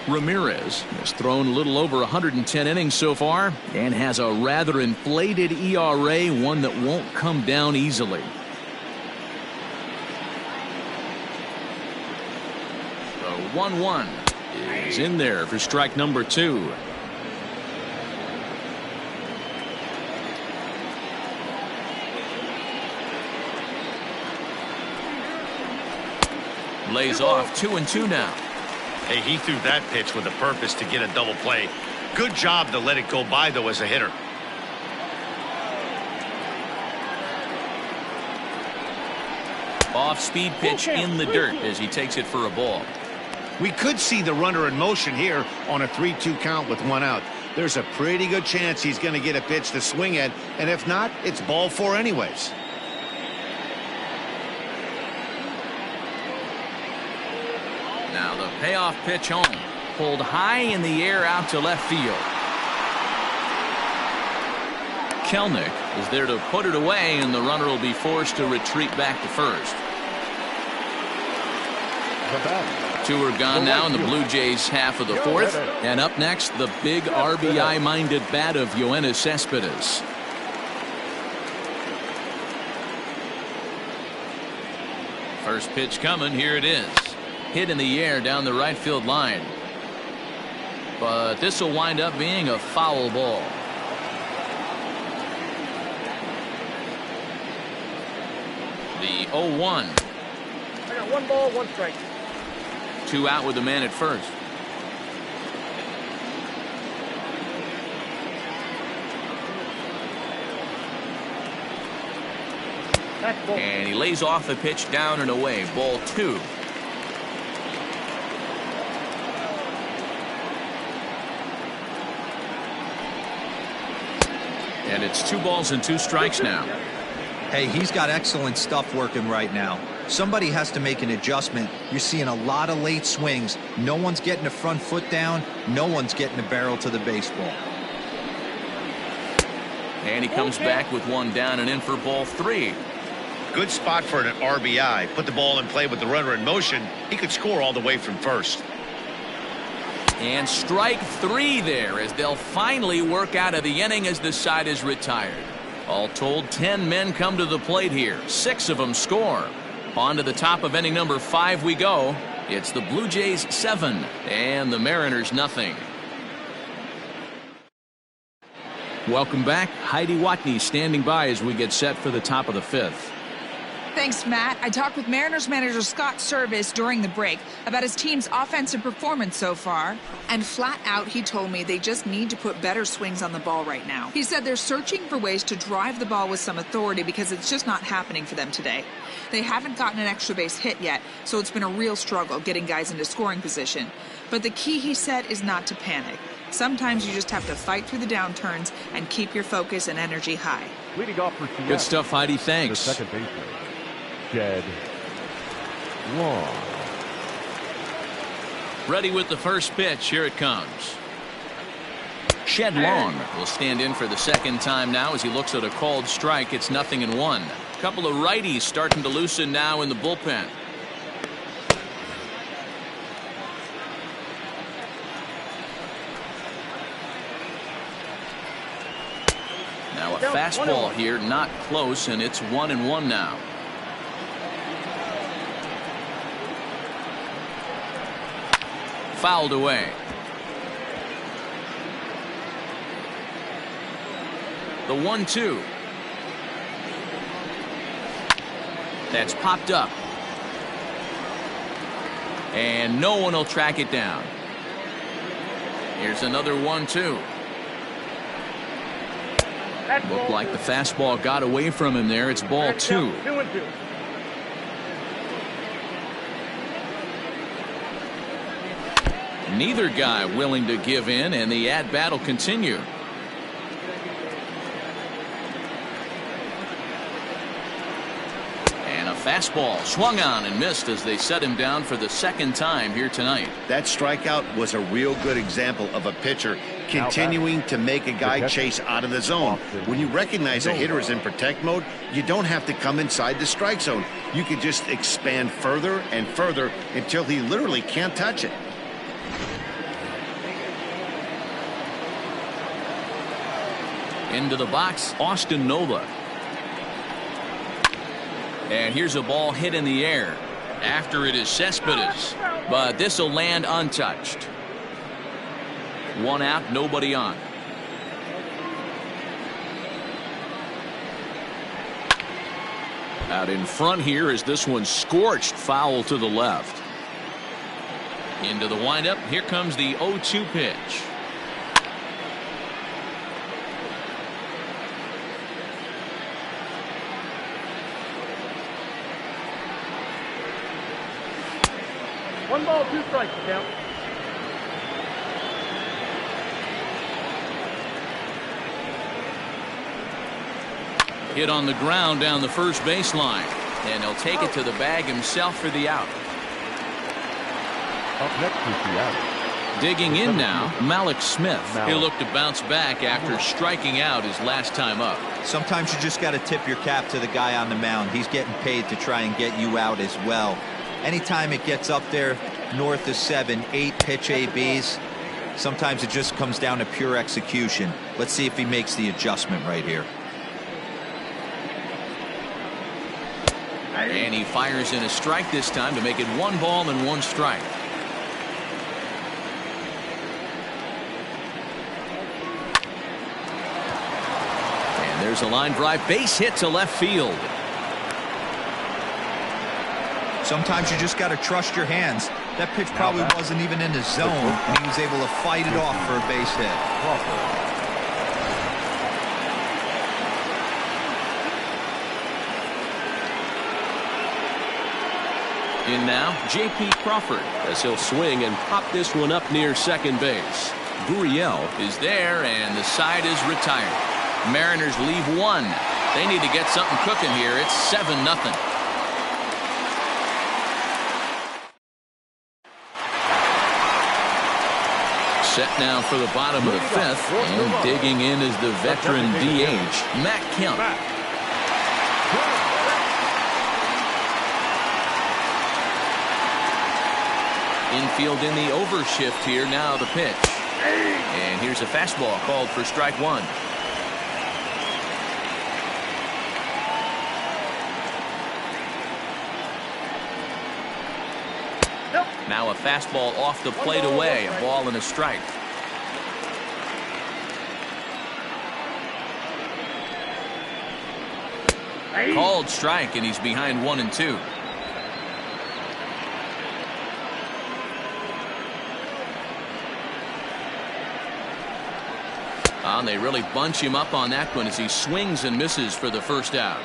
Ramirez has thrown a little over 110 innings so far and has a rather inflated ERA, one that won't come down easily. The 1-1 is in there for strike number 2. Lays off 2-2 now. Hey, he threw that pitch with a purpose to get a double play. Good job to let it go by, though, as a hitter. Off-speed pitch in the dirt as he takes it for a ball. We could see the runner in motion here on a 3-2 count with 1 out. There's a pretty good chance he's going to get a pitch to swing at, and if not, it's ball 4 anyways. Now the payoff pitch home. Pulled high in the air out to left field. Kelnick is there to put it away, and the runner will be forced to retreat back to first. 2 are gone now in the Blue Jays half of the 4th. And up next, the big RBI-minded bat of Yoenis Cespedes. First pitch coming. Here it is. Hit in the air down the right field line. But this will wind up being a foul ball. The 0-1. I got 1 ball, 1 strike. 2 out with the man at first. That's ball. And he lays off the pitch down and away. Ball 2. And it's 2 balls and 2 strikes now. Hey, he's got excellent stuff working right now. Somebody has to make an adjustment. You're seeing a lot of late swings. No one's getting the front foot down. No one's getting the barrel to the baseball. And he comes back with 1 down and in for ball 3. Good spot for an RBI. Put the ball in play with the runner in motion. He could score all the way from first. And strike 3 there as they'll finally work out of the inning as the side is retired. All told, 10 men come to the plate here. 6 of them score. On to the top of inning number 5 we go. It's the Blue Jays 7 and the Mariners nothing. Welcome back. Heidi Watney standing by as we get set for the top of the 5th. Thanks, Matt. I talked with Mariners manager Scott Service during the break about his team's offensive performance so far. And flat out, he told me they just need to put better swings on the ball right now. He said they're searching for ways to drive the ball with some authority because it's just not happening for them today. They haven't gotten an extra base hit yet, so it's been a real struggle getting guys into scoring position. But the key, he said, is not to panic. Sometimes you just have to fight through the downturns and keep your focus and energy high. Leading off for Seattle. Good stuff, Heidi. Thanks. The second baseman, Jed Long. Ready with the first pitch. Here it comes. Shed Long will stand in for the second time now as he looks at a called strike. It's 0-1. A couple of righties starting to loosen now in the bullpen. Now a fastball here, not close, and it's 1-1 now. Fouled away. The 1-2. That's popped up. And no one will track it down. Here's another 1-2. Looked like the fastball got away from him there. It's ball 2. 2-2. Neither guy willing to give in, and the at-bat will continue. And a fastball swung on and missed as they set him down for the second time here tonight. That strikeout was a real good example of a pitcher continuing to make a guy chase out of the zone. When you recognize a hitter is in protect mode, you don't have to come inside the strike zone. You can just expand further and further until he literally can't touch it. Into the box, Austin Nola. And here's a ball hit in the air. After it is Cespedes, but this will land untouched. One out, nobody on. Out in front here is this one scorched foul to the left. Into the windup, here comes the 0-2 pitch. One ball, 2 strikes, count. Hit on the ground down the first baseline, and he'll take it to the bag himself for the out. Up next is the out. Digging in now, Malik Smith. He'll look to bounce back after striking out his last time up. Sometimes you just got to tip your cap to the guy on the mound. He's getting paid to try and get you out as well. Anytime it gets up there north of 7, 8 pitch ABs, sometimes it just comes down to pure execution. Let's see if he makes the adjustment right here. And he fires in a strike this time to make it 1 ball and 1 strike. And there's a line drive, base hit to left field. Sometimes you just got to trust your hands. That pitch probably wasn't even in the zone, and he was able to fight it off for a base hit. In now, J.P. Crawford as he'll swing and pop this one up near second base. Gurriel is there, and the side is retired. Mariners leave 1. They need to get something cooking here. It's 7-0. Set now for the bottom of the 5th, and digging in is the veteran DH, Matt Kemp. Infield in the overshift here. Now the pitch. And here's a fastball called for strike 1. Now a fastball off the plate away. A ball and a strike. Called strike, and he's behind 1 and 2. And they really bunch him up on that one as he swings and misses for the first out.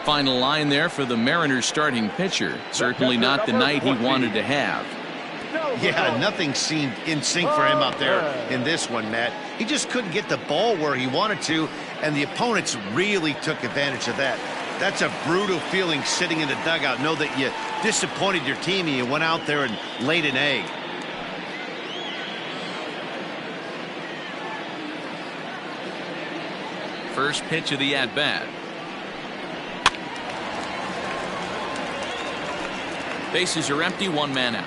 Final line there for the Mariners starting pitcher. Certainly not the night he wanted to have. Yeah, nothing seemed in sync for him out there in this one, Matt. He just couldn't get the ball where he wanted to, and the opponents really took advantage of that. That's a brutal feeling sitting in the dugout. Know that you disappointed your team and you went out there and laid an egg. First pitch of the at-bat. Bases are empty, one man out.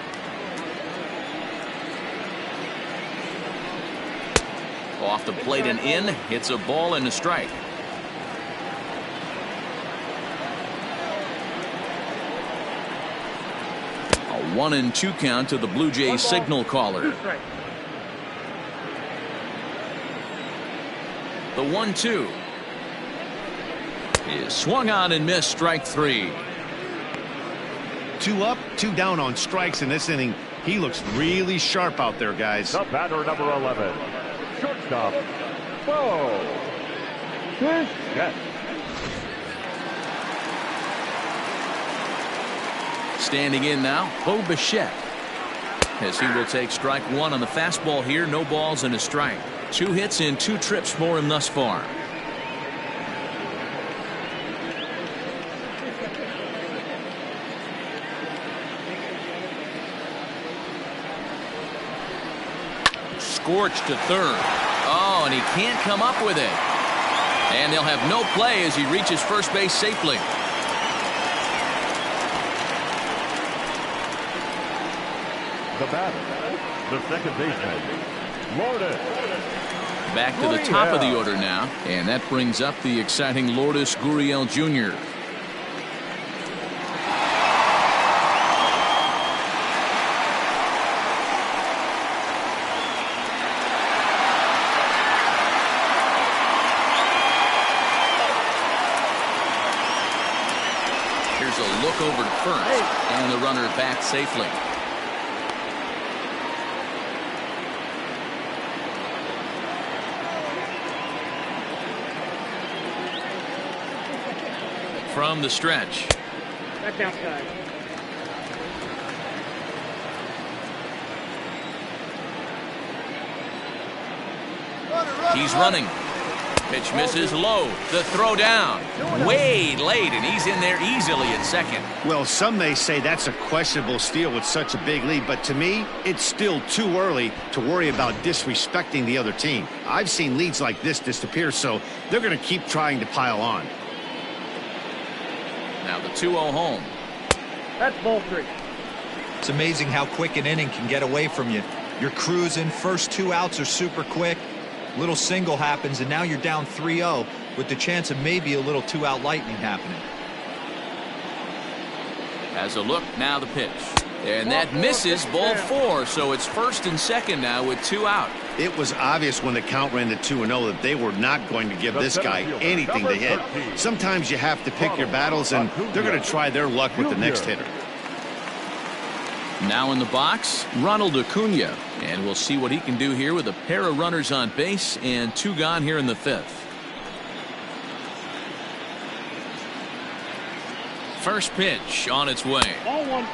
Off the plate and in. It's a ball and a strike. A 1-2 count to the Blue Jays signal caller. The 1-2 is swung on and missed. Strike three. 2 up, 2 down on strikes in this inning. He looks really sharp out there, guys. The batter, number 11. Shortstop, Bo Bichette. Standing in now, Bo Bichette. As he will take strike one on the fastball here. No balls and a strike. 2 hits in 2 trips for him thus far. Scorched to third. Oh, and he can't come up with it. And they'll have no play as he reaches first base safely. The batter, the second baseman, Lourdes. Back to the top of the order now, and that brings up the exciting Lourdes Gurriel Jr. Here's a look over to first, and the runner back safely. From the stretch. Back outside. He's running. Pitch misses low. The throw down. Way late, and he's in there easily at second. Well, some may say that's a questionable steal with such a big lead, but to me, it's still too early to worry about disrespecting the other team. I've seen leads like this disappear, so they're going to keep trying to pile on. Now the 2-0 home. That's ball 3. It's amazing how quick an inning can get away from you. You're cruising. First 2 outs are super quick. Little single happens, and now you're down 3-0 with the chance of maybe a little 2-out lightning happening. Has a look, now the pitch. And that misses, ball 4, so it's first and second now with 2 out. It was obvious when the count ran to 2-0 that they were not going to give this guy anything to hit. Sometimes you have to pick your battles, and they're going to try their luck with the next hitter. Now in the box, Ronald Acuna, and we'll see what he can do here with a pair of runners on base and 2 gone here in the 5th. First pitch on its way. Ball 1.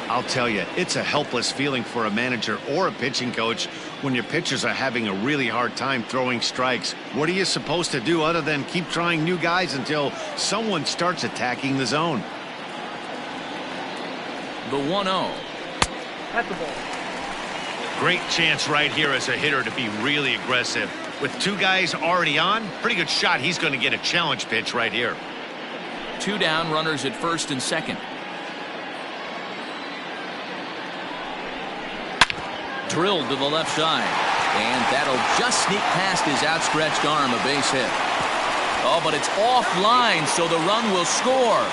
I'll tell you, it's a helpless feeling for a manager or a pitching coach when your pitchers are having a really hard time throwing strikes. What are you supposed to do other than keep trying new guys until someone starts attacking the zone? The 1-0. That's the ball. Great chance right here as a hitter to be really aggressive. With 2 guys already on, pretty good shot. He's going to get a challenge pitch right here. 2 down, runners at first and second. Drilled to the left side. And that'll just sneak past his outstretched arm, a base hit. Oh, but it's offline, so the run will score.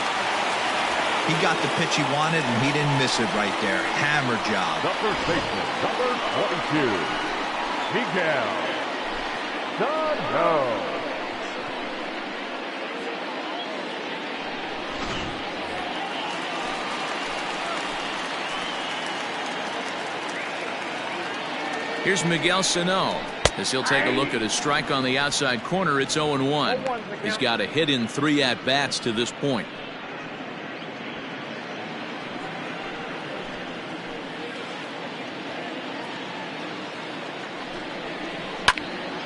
He got the pitch he wanted, and he didn't miss it right there. Hammer job. The first baseman, number 22, Miguel Sano. Here's Miguel Sano as he'll take a look at his strike on the outside corner. It's 0-1. He's got a hit in 3 at-bats to this point.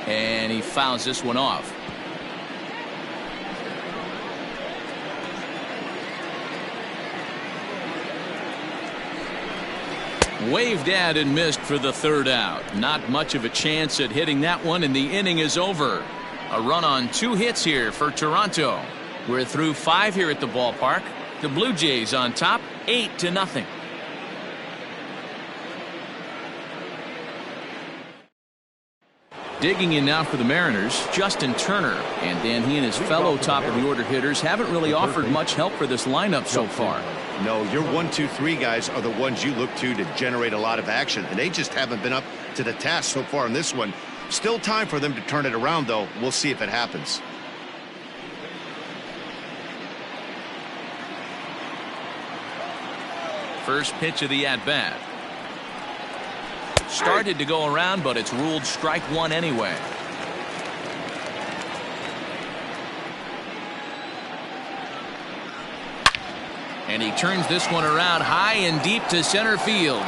And he fouls this one off. Waved at and missed for the 3rd out. Not much of a chance at hitting that one, and the inning is over. A run on 2 hits here for Toronto. We're through 5 here at the ballpark. The Blue Jays on top, 8-0. Digging in now for the Mariners, Justin Turner. And Dan, he and his fellow top-of-the-order hitters haven't really offered much help for this lineup so far. No, your 1, 2, 3 guys are the ones you look to generate a lot of action, and they just haven't been up to the task so far in this one. Still time for them to turn it around, though. We'll see if it happens. First pitch of the at-bat. Started to go around, but it's ruled strike 1 anyway. And he turns this one around high and deep to center field.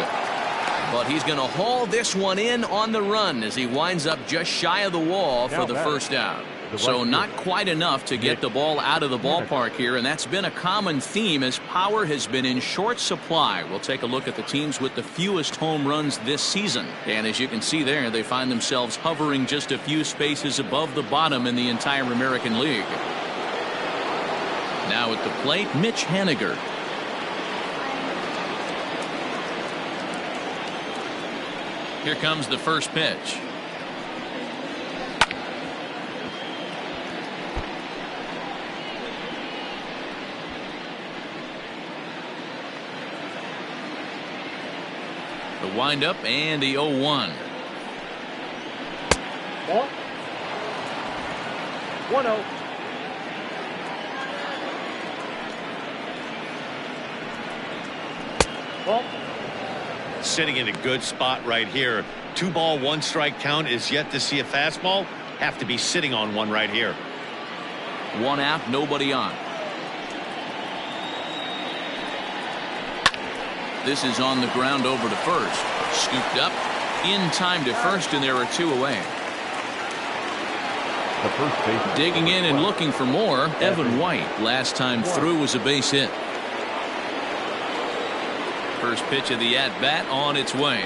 But he's going to haul this one in on the run as he winds up just shy of the wall for the first out. So not quite enough to get the ball out of the ballpark here, and that's been a common theme as power has been in short supply. We'll take a look at the teams with the fewest home runs this season. And as you can see there, they find themselves hovering just a few spaces above the bottom in the entire American League. Now at the plate, Mitch Haniger. Here comes the first pitch. The windup and the 0-1. Ball. 1-0. Ball. Sitting in a good spot right here. 2 ball, 1 strike count is yet to see a fastball. Have to be sitting on one right here. 1 out, nobody on. This is on the ground over to first. Scooped up in time to first, and there are 2 away. The first base. Digging in and looking for more, Evan White. Last time through was a base hit. First pitch of the at-bat on its way.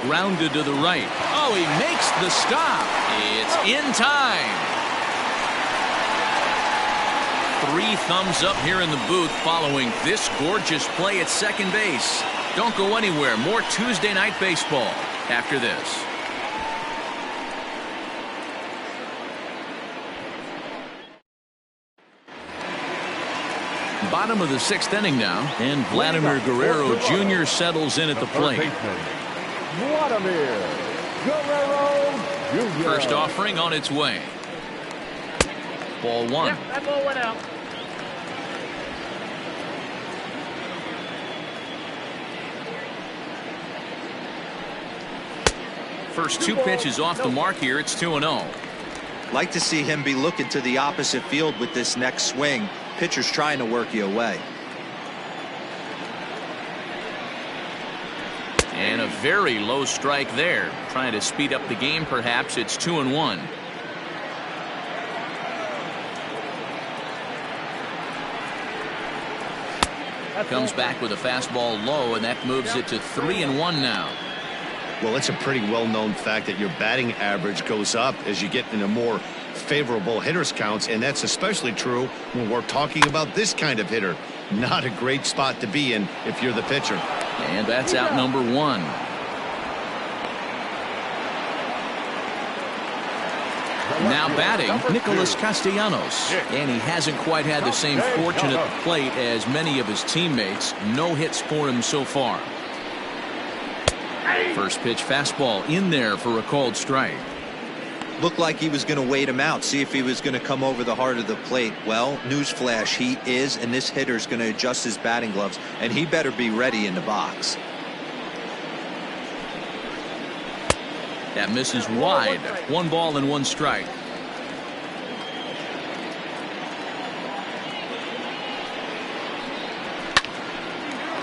Grounded to the right. Oh, he makes the stop. It's in time. 3 thumbs up here in the booth following this gorgeous play at second base. Don't go anywhere. More Tuesday night baseball after this. Bottom of the 6th inning now, and Vladimir Guerrero Jr. settles in at the plate. Vladimir Guerrero Jr. First offering on its way. Ball 1. Yeah, that ball went out. First 2 pitches off the mark here. It's 2-0. Like to see him be looking to the opposite field with this next swing. Pitcher's trying to work you away. And a very low strike there. Trying to speed up the game, perhaps. It's 2-1. Comes back with a fastball low, and that moves it to 3-1 now. Well, it's a pretty well-known fact that your batting average goes up as you get into more favorable hitters counts, and that's especially true when we're talking about this kind of hitter. Not a great spot to be in if you're the pitcher. And that's out number 1. Now batting, Nicholas Castellanos. And he hasn't quite had the same fortune at the plate as many of his teammates. No hits for him so far. First pitch fastball in there for a called strike. Looked like he was going to wait him out, see if he was going to come over the heart of the plate. Well, newsflash, he is, and this hitter's going to adjust his batting gloves, and he better be ready in the box. That misses wide. 1 ball and 1 strike.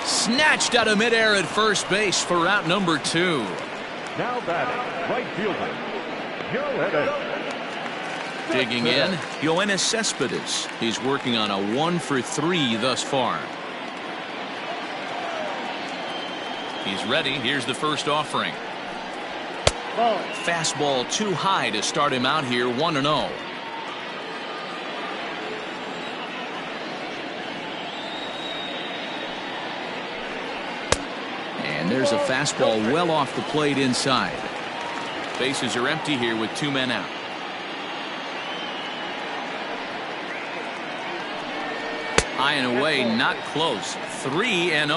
Snatched out of midair at first base for out number 2. Now batting, right fielder, Digging in, Yoenis Cespedes. He's working on a 1 for 3 thus far. He's ready. Here's the first offering. Ball. Fastball too high to start him out here 1-0. And there's a fastball well off the plate inside. Bases are empty here with 2 men out. High and away, not close. 3-0.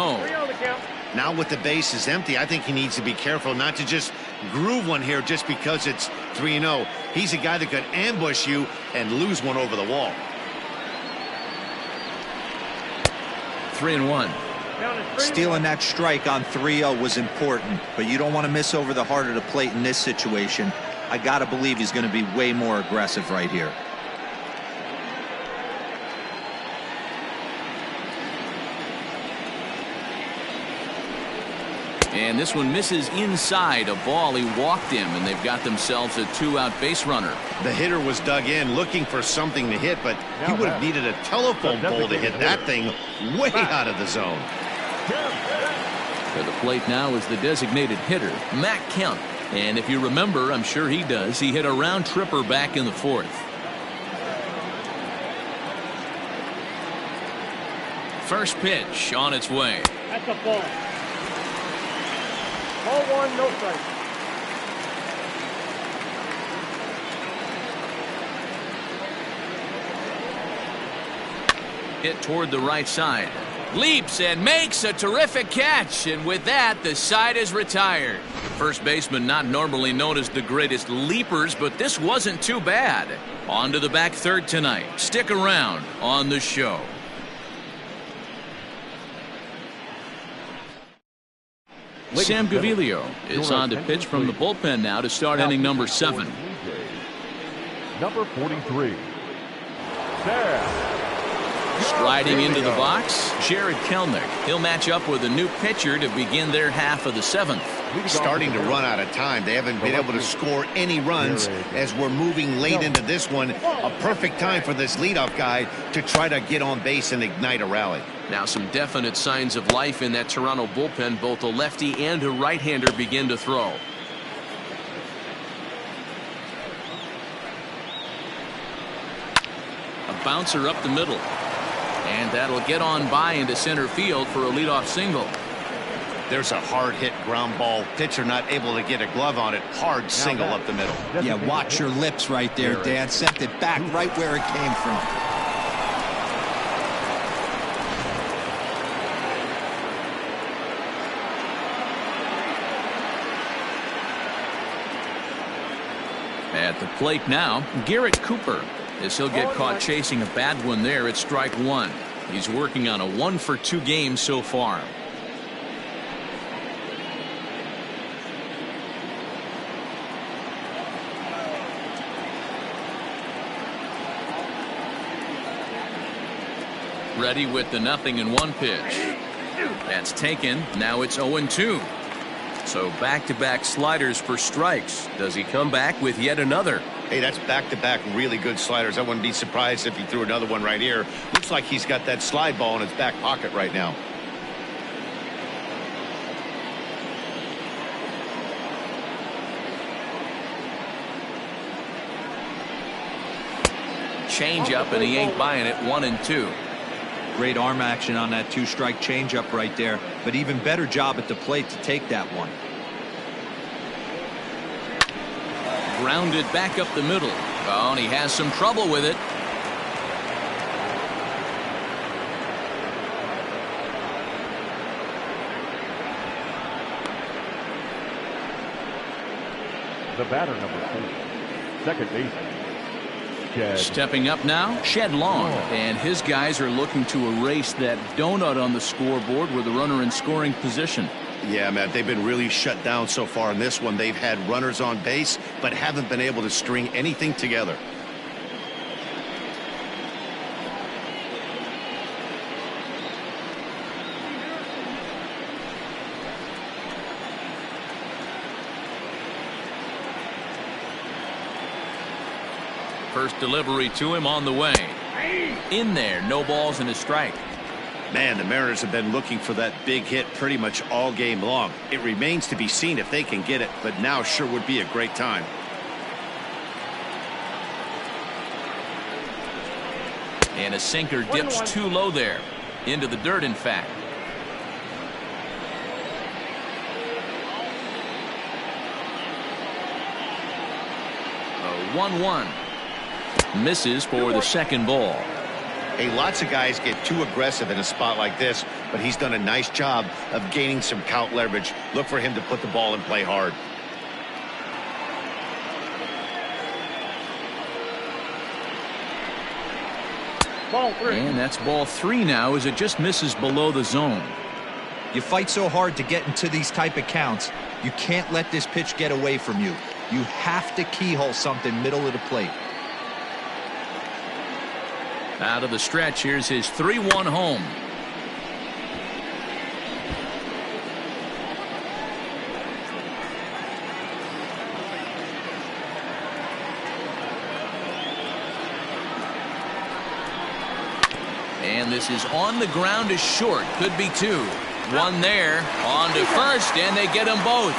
Now with the bases empty, I think he needs to be careful not to just groove one here just because it's 3-0. He's a guy that could ambush you and lose one over the wall. 3-1. Stealing that strike on 3-0 was important, but you don't want to miss over the heart of the plate in this situation. I got to believe he's going to be way more aggressive right here. And this one misses inside. A ball, he walked him, and they've got themselves a 2-out base runner. The hitter was dug in looking for something to hit, but he would have needed a telephone pole to hit that thing way out of the zone. For the plate now is the designated hitter, Matt Kemp. And if you remember, I'm sure he does, he hit a round tripper back in the 4th. First pitch on its way. That's a ball. Ball 1, no strike. Hit toward the right side. Leaps and makes a terrific catch, and with that the side is retired. First baseman not normally known as the greatest leapers, but this wasn't too bad. On to the back third tonight. Stick around on the show. Sam Gaviglio is on to pitch from the bullpen now to start inning number 7. Number 43. Sam. Striding into the box, Jared Kelnick. He'll match up with a new pitcher to begin their half of the 7th. Starting to run out of time. They haven't been able to score any runs as we're moving late into this one. A perfect time for this leadoff guy to try to get on base and ignite a rally. Now some definite signs of life in that Toronto bullpen. Both a lefty and a right-hander begin to throw. A bouncer up the middle. And that'll get on by into center field for a leadoff single. There's a hard hit ground ball. Pitcher not able to get a glove on it. Hard single up the middle. Yeah, watch your lips right there, Dan. Sent it back right where it came from. At the plate now, Garrett Cooper. As he'll get caught chasing a bad one there at strike 1. He's working on a 1-for-2 game so far. Ready with the 0-1 pitch. That's taken. Now it's 0-2. So back-to-back sliders for strikes. Does he come back with yet another? Hey, that's back-to-back really good sliders. I wouldn't be surprised if he threw another one right here. Looks like he's got that slide ball in his back pocket right now. Change-up, and he ain't buying it. 1-2. Great arm action on that 2-strike changeup right there, but even better job at the plate to take that one. Grounded back up the middle. Oh, and he has some trouble with it. The batter, number 4. Second baseman. Shed. Stepping up now, Shed Long. And his guys are looking to erase that donut on the scoreboard with a runner in scoring position. Yeah, Matt, they've been really shut down so far in this one. They've had runners on base, but haven't been able to string anything together. First delivery to him on the way. In there, no balls and a strike. Man, the Mariners have been looking for that big hit pretty much all game long. It remains to be seen if they can get it, but now sure would be a great time. And a sinker dips too low there. Into the dirt, in fact. A 1-1. Misses for the second ball. Hey, lots of guys get too aggressive in a spot like this, but he's done a nice job of gaining some count leverage. Look for him to put the ball in play hard. Ball 3. And that's ball 3 now as it just misses below the zone. You fight so hard to get into these type of counts. You can't let this pitch get away from you. You have to keyhole something middle of the plate. Out of the stretch, here's his 3-1 home. And this is on the ground is short. Could be 2. 1 there. On to first, and they get them both.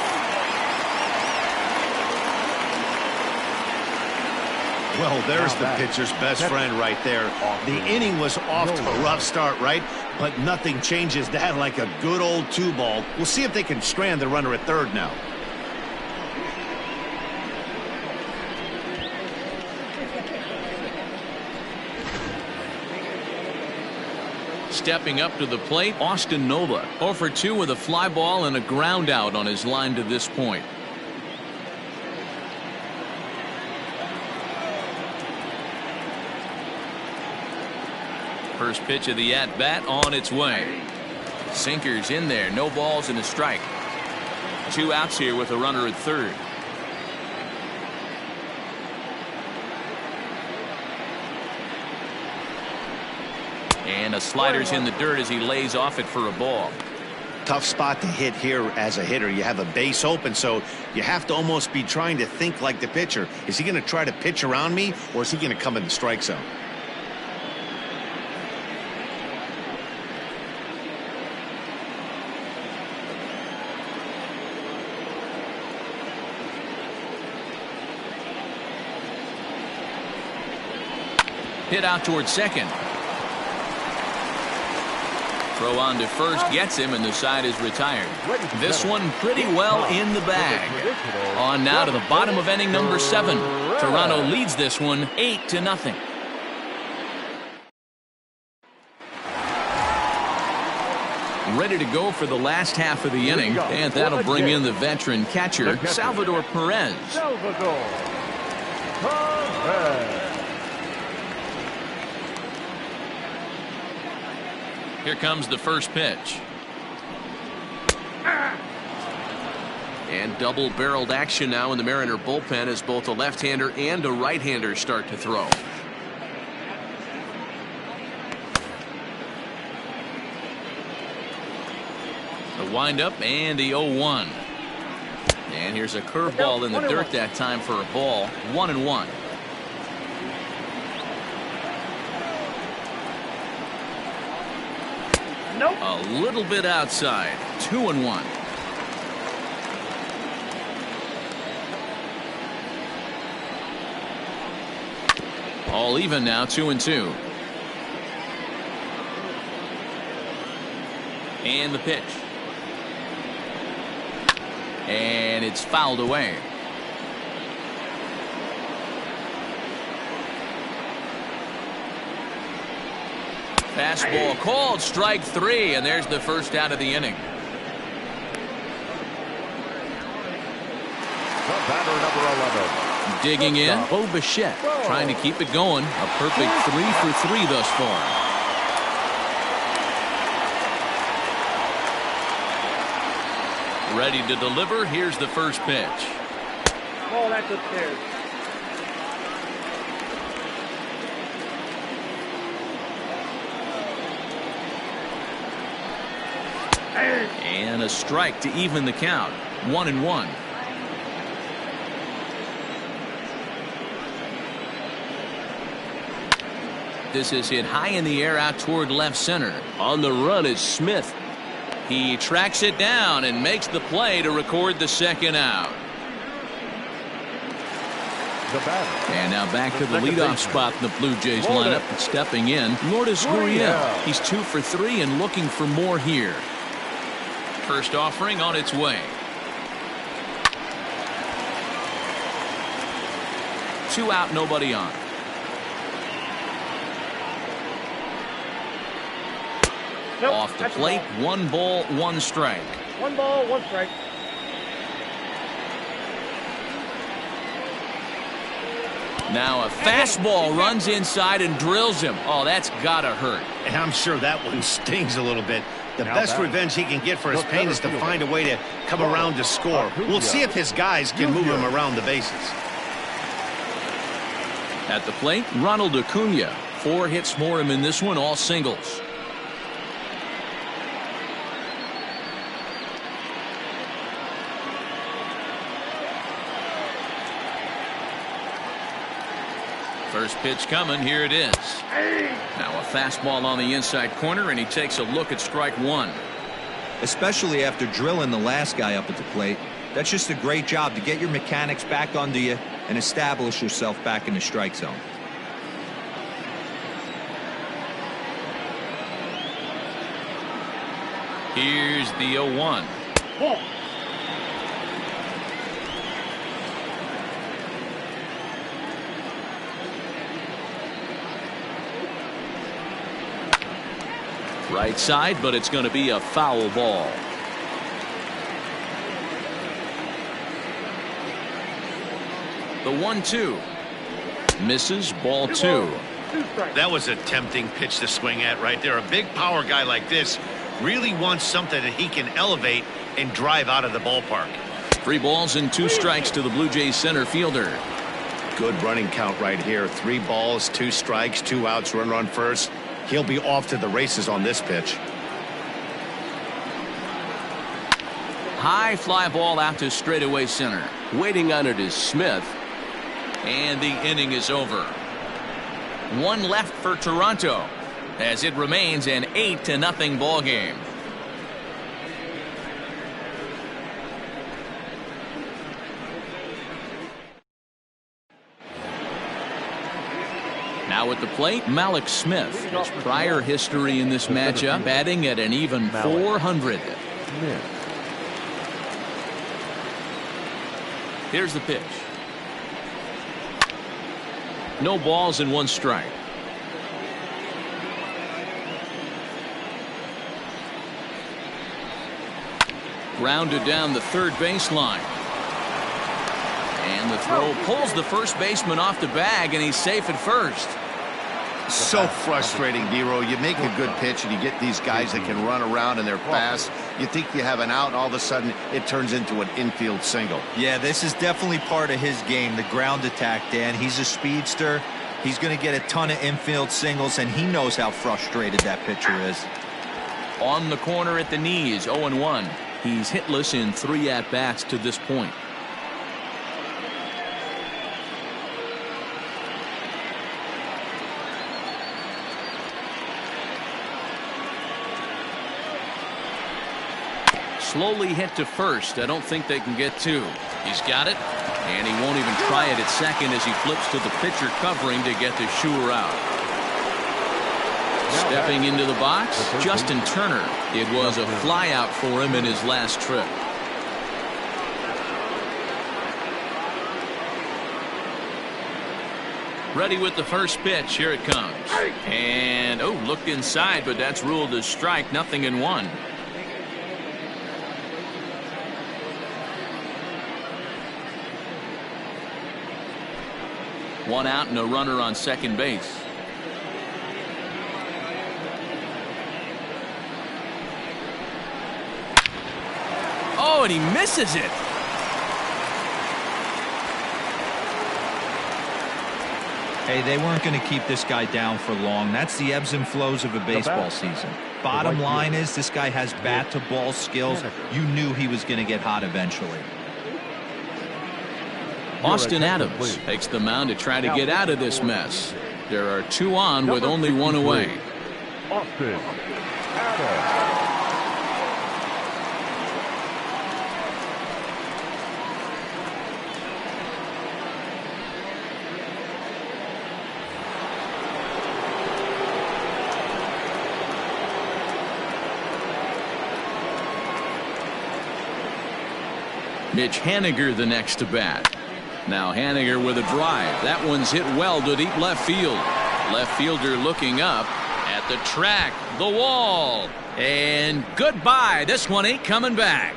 Well, there's the pitcher's best friend right there. The inning was off to a rough start, right? But nothing changes that like a good old 2-ball. We'll see if they can strand the runner at third now. Stepping up to the plate, Austin Nola. 0 for 2 with a fly ball and a ground out on his line to this point. First pitch of the at-bat on its way. Sinker's in there. No balls and a strike. 2 outs here with a runner at third. And a slider's in the dirt as he lays off it for a ball. Tough spot to hit here as a hitter. You have a base open, so you have to almost be trying to think like the pitcher. Is he going to try to pitch around me, or is he going to come in the strike zone? Hit out towards second. Throw on to first gets him, and the side is retired. This one pretty well in the bag. On now to the bottom of inning number 7. Toronto leads this one 8-0. Ready to go for the last half of the inning, and that'll bring in the veteran catcher, Salvador Perez. Salvador Perez. Here comes the first pitch. And double-barreled action now in the Mariner bullpen as both a left-hander and a right-hander start to throw. The windup and the 0-1. And here's a curveball in the dirt that time for a ball. 1-1. Nope. A little bit outside. 2-1. All even now. 2-2. And the pitch. And it's fouled away. Fastball called, strike 3, and there's the first out of the inning. The batter, number 11. Digging in, Bo Bichette trying to keep it going. A perfect 3 for 3 thus far. Ready to deliver. Here's the first pitch. Oh, that's upstairs. And a strike to even the count. 1-1. This is hit high in the air out toward left center. On the run is Smith. He tracks it down and makes the play to record the second out. And now back to the leadoff spot in the Blue Jays lineup. And stepping in, Lourdes Gurriel. He's 2 for 3 and looking for more here. First offering on its way. 2 out, nobody on. Nope, Off the that's a plate, ball. 1 ball, 1 strike. 1 ball, 1 strike. Now a fastball runs inside and drills him. Oh, that's gotta hurt. And I'm sure that one stings a little bit. The Now best back. revenge he can get for his Look, pain better is to fielder. find a way to come around to score. We'll see if his guys can move him around the bases. At the plate, Ronald Acuna. 4 hits for him in this one, all singles. First pitch coming, here it is. Now a fastball on the inside corner, and he takes a look at strike 1. Especially after drilling the last guy up at the plate. That's just a great job to get your mechanics back under you and establish yourself back in the strike zone. Here's the 0-1. Ball. Right side, but it's going to be a foul ball. The 1-2. Misses, ball 2. 2 strikes. That was a tempting pitch to swing at right there. A big power guy like this really wants something that he can elevate and drive out of the ballpark. 3 balls and 2 strikes to the Blue Jays center fielder. Good running count right here. 3 balls, 2 strikes, 2 outs, runner on first. He'll be off to the races on this pitch. High fly ball out to straightaway center. Waiting on it is Smith. And the inning is over. 1 left for Toronto as it remains an 8-0 ball game. Now at the plate, Malik Smith. His prior history in this matchup, batting at an even 400. Here's the pitch. No balls and 1 strike. Grounded down the third baseline. And the throw pulls the first baseman off the bag, and he's safe at first. So frustrating, Dero. You make a good pitch and you get these guys that can run around and they're fast. You think you have an out, and all of a sudden it turns into an infield single. Yeah, this is definitely part of his game, the ground attack, Dan. He's a speedster. He's going to get a ton of infield singles, and he knows how frustrated that pitcher is. On the corner at the knees, 0-1. He's hitless in 3 at-bats to this point. Slowly hit to first. I don't think they can get 2. He's got it, and he won't even try it at second as he flips to the pitcher covering to get the shooter out. Stepping into the box, Justin Turner. It was a fly out for him in his last trip. Ready with the first pitch. Here it comes. And, oh, looked inside, but that's ruled as strike. 0-1. One out and a runner on second base. Oh, and he misses it. Hey, they weren't going to keep this guy down for long. That's the ebbs and flows of a baseball season. Bottom line is this guy has bat-to-ball skills. You knew he was going to get hot eventually. Austin Adams takes the mound to try to get out of this mess. There are 2 on with only 1 away. Austin. Mitch Haniger the next to bat. Now Haniger with a drive. That one's hit well to deep left field. Left fielder looking up at the track, the wall, and goodbye. This one ain't coming back.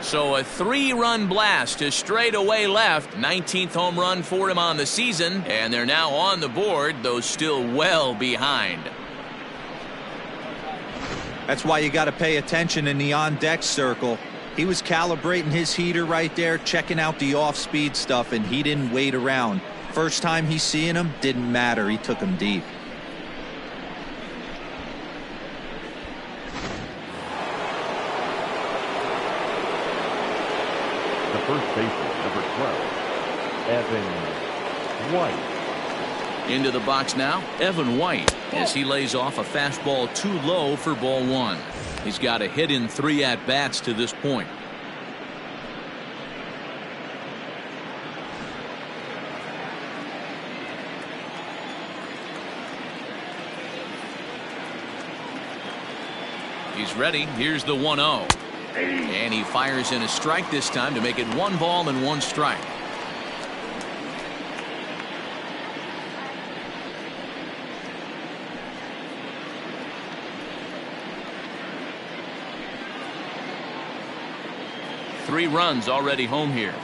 So a 3-run blast to straightaway left. 19th home run for him on the season, and they're now on the board, though still well behind. That's why you got to pay attention in the on-deck circle. He was calibrating his heater right there, checking out the off-speed stuff, and he didn't wait around. First time he's seeing him, didn't matter. He took him deep. The first baseman, number 12, Evan White. Into the box now, Evan White, as he lays off a fastball too low for ball 1. He's got a hit in 3 at-bats to this point. He's ready. Here's the 1-0. And he fires in a strike this time to make it 1 ball and 1 strike. Three runs already home here.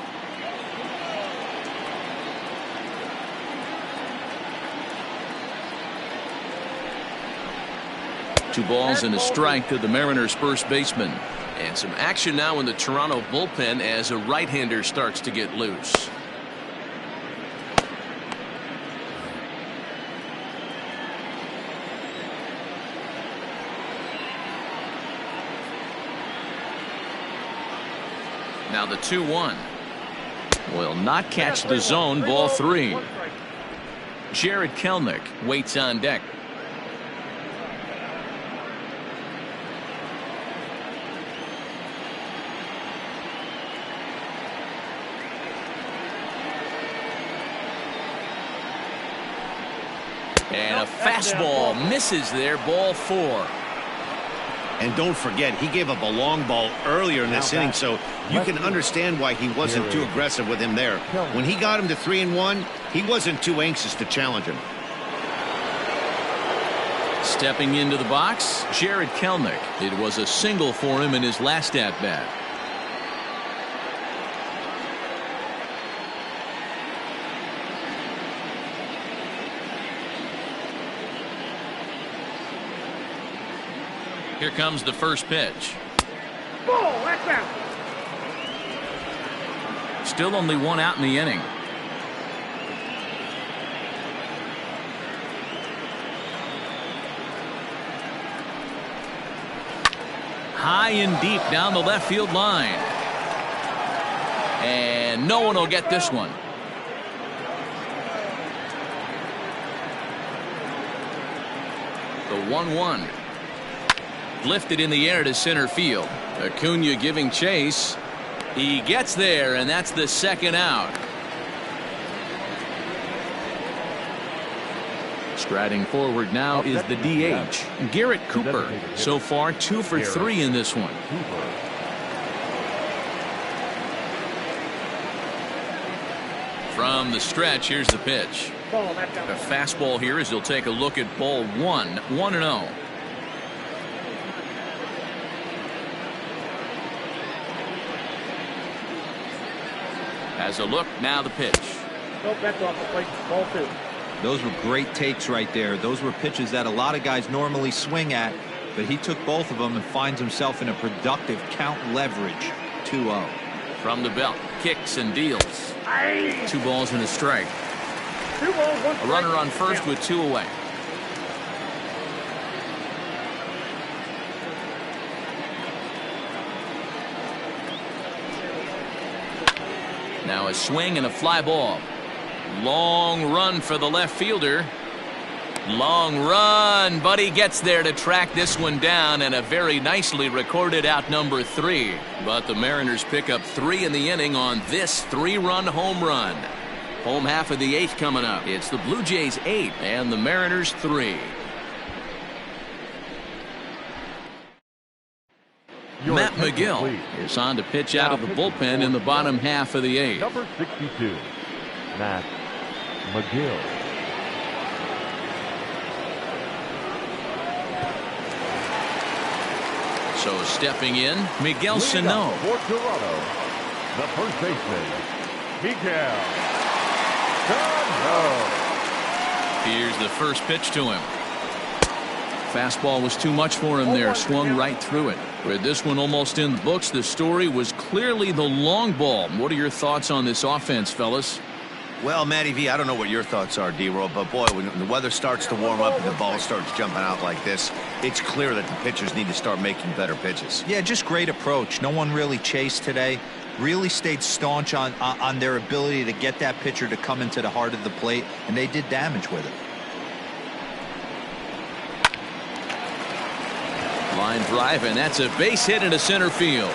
Two balls and a strike to the Mariners' first baseman. And some action now in the Toronto bullpen as a right-hander starts to get loose. Now the 2-1 will not catch the zone. Ball 3. Jared Kelenic waits on deck. And a fastball misses there. Ball 4. And don't forget, he gave up a long ball earlier in this inning, so you can understand why he wasn't too aggressive with him there. When he got him to 3-1, he wasn't too anxious to challenge him. Stepping into the box, Jared Kelenic. It was a single for him in his last at-bat. Here comes the first pitch. Ball, that's out. Still only 1 out in the inning. High and deep down the left field line. And no one will get this one. The 1-1. Lifted in the air to center field. Acuna giving chase. He gets there, and that's the second out. Striding forward now is the DH, Garrett Cooper. So far 2 for 3 in this one. From the stretch, here's the pitch. Ball, that's out. A fastball here as he'll take a look at ball 1. 1-0. Has a look, now the pitch. Nope, that's off the plate. Ball 2. Those were great takes right there. Those were pitches that a lot of guys normally swing at, but he took both of them and finds himself in a productive count leverage. 2-0. From the belt, kicks and deals. 2 balls and a strike. 2 balls, 1 strike. A runner on first with 2 away. Now a swing and a fly ball. Long run for the left fielder. Long run, but he gets there to track this one down, and a very nicely recorded out number 3. But the Mariners pick up 3 in the inning on this 3-run home run. Home half of the 8th coming up. It's the Blue Jays 8 and the Mariners 3. Matt McGill is on to pitch out of the bullpen in the bottom half of the 8th. Number 62, Matt McGill. So stepping in, Miguel Sano. For Toronto, the first baseman, Miguel Sano. Here's the first pitch to him. Fastball was too much for him there. Swung right through it. With this one almost in the books, the story was clearly the long ball. What are your thoughts on this offense, fellas? Well, Matty V, I don't know what your thoughts are, D-Roll, but boy, when the weather starts to warm up and the ball starts jumping out like this, it's clear that the pitchers need to start making better pitches. Yeah, just great approach. No one really chased today. Really stayed staunch on their ability to get that pitcher to come into the heart of the plate, and they did damage with it. Line drive, and that's a base hit into center field.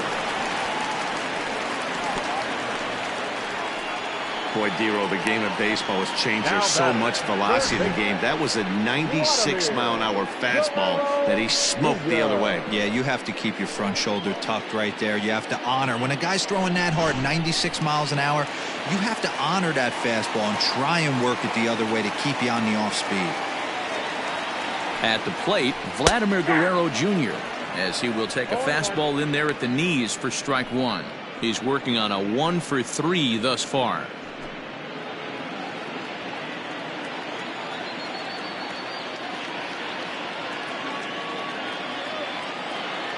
Boy, D-Roll, the game of baseball has changed. There's so much velocity in the game. That was a 96-mile-an-hour fastball that he smoked the other way. Yeah, you have to keep your front shoulder tucked right there. You have to honor. When a guy's throwing that hard, 96 miles an hour, you have to honor that fastball and try and work it the other way to keep you on the off speed. At the plate, Vladimir Guerrero Jr., as he will take a fastball in there at the knees for strike 1. He's working on a 1-for-3 thus far.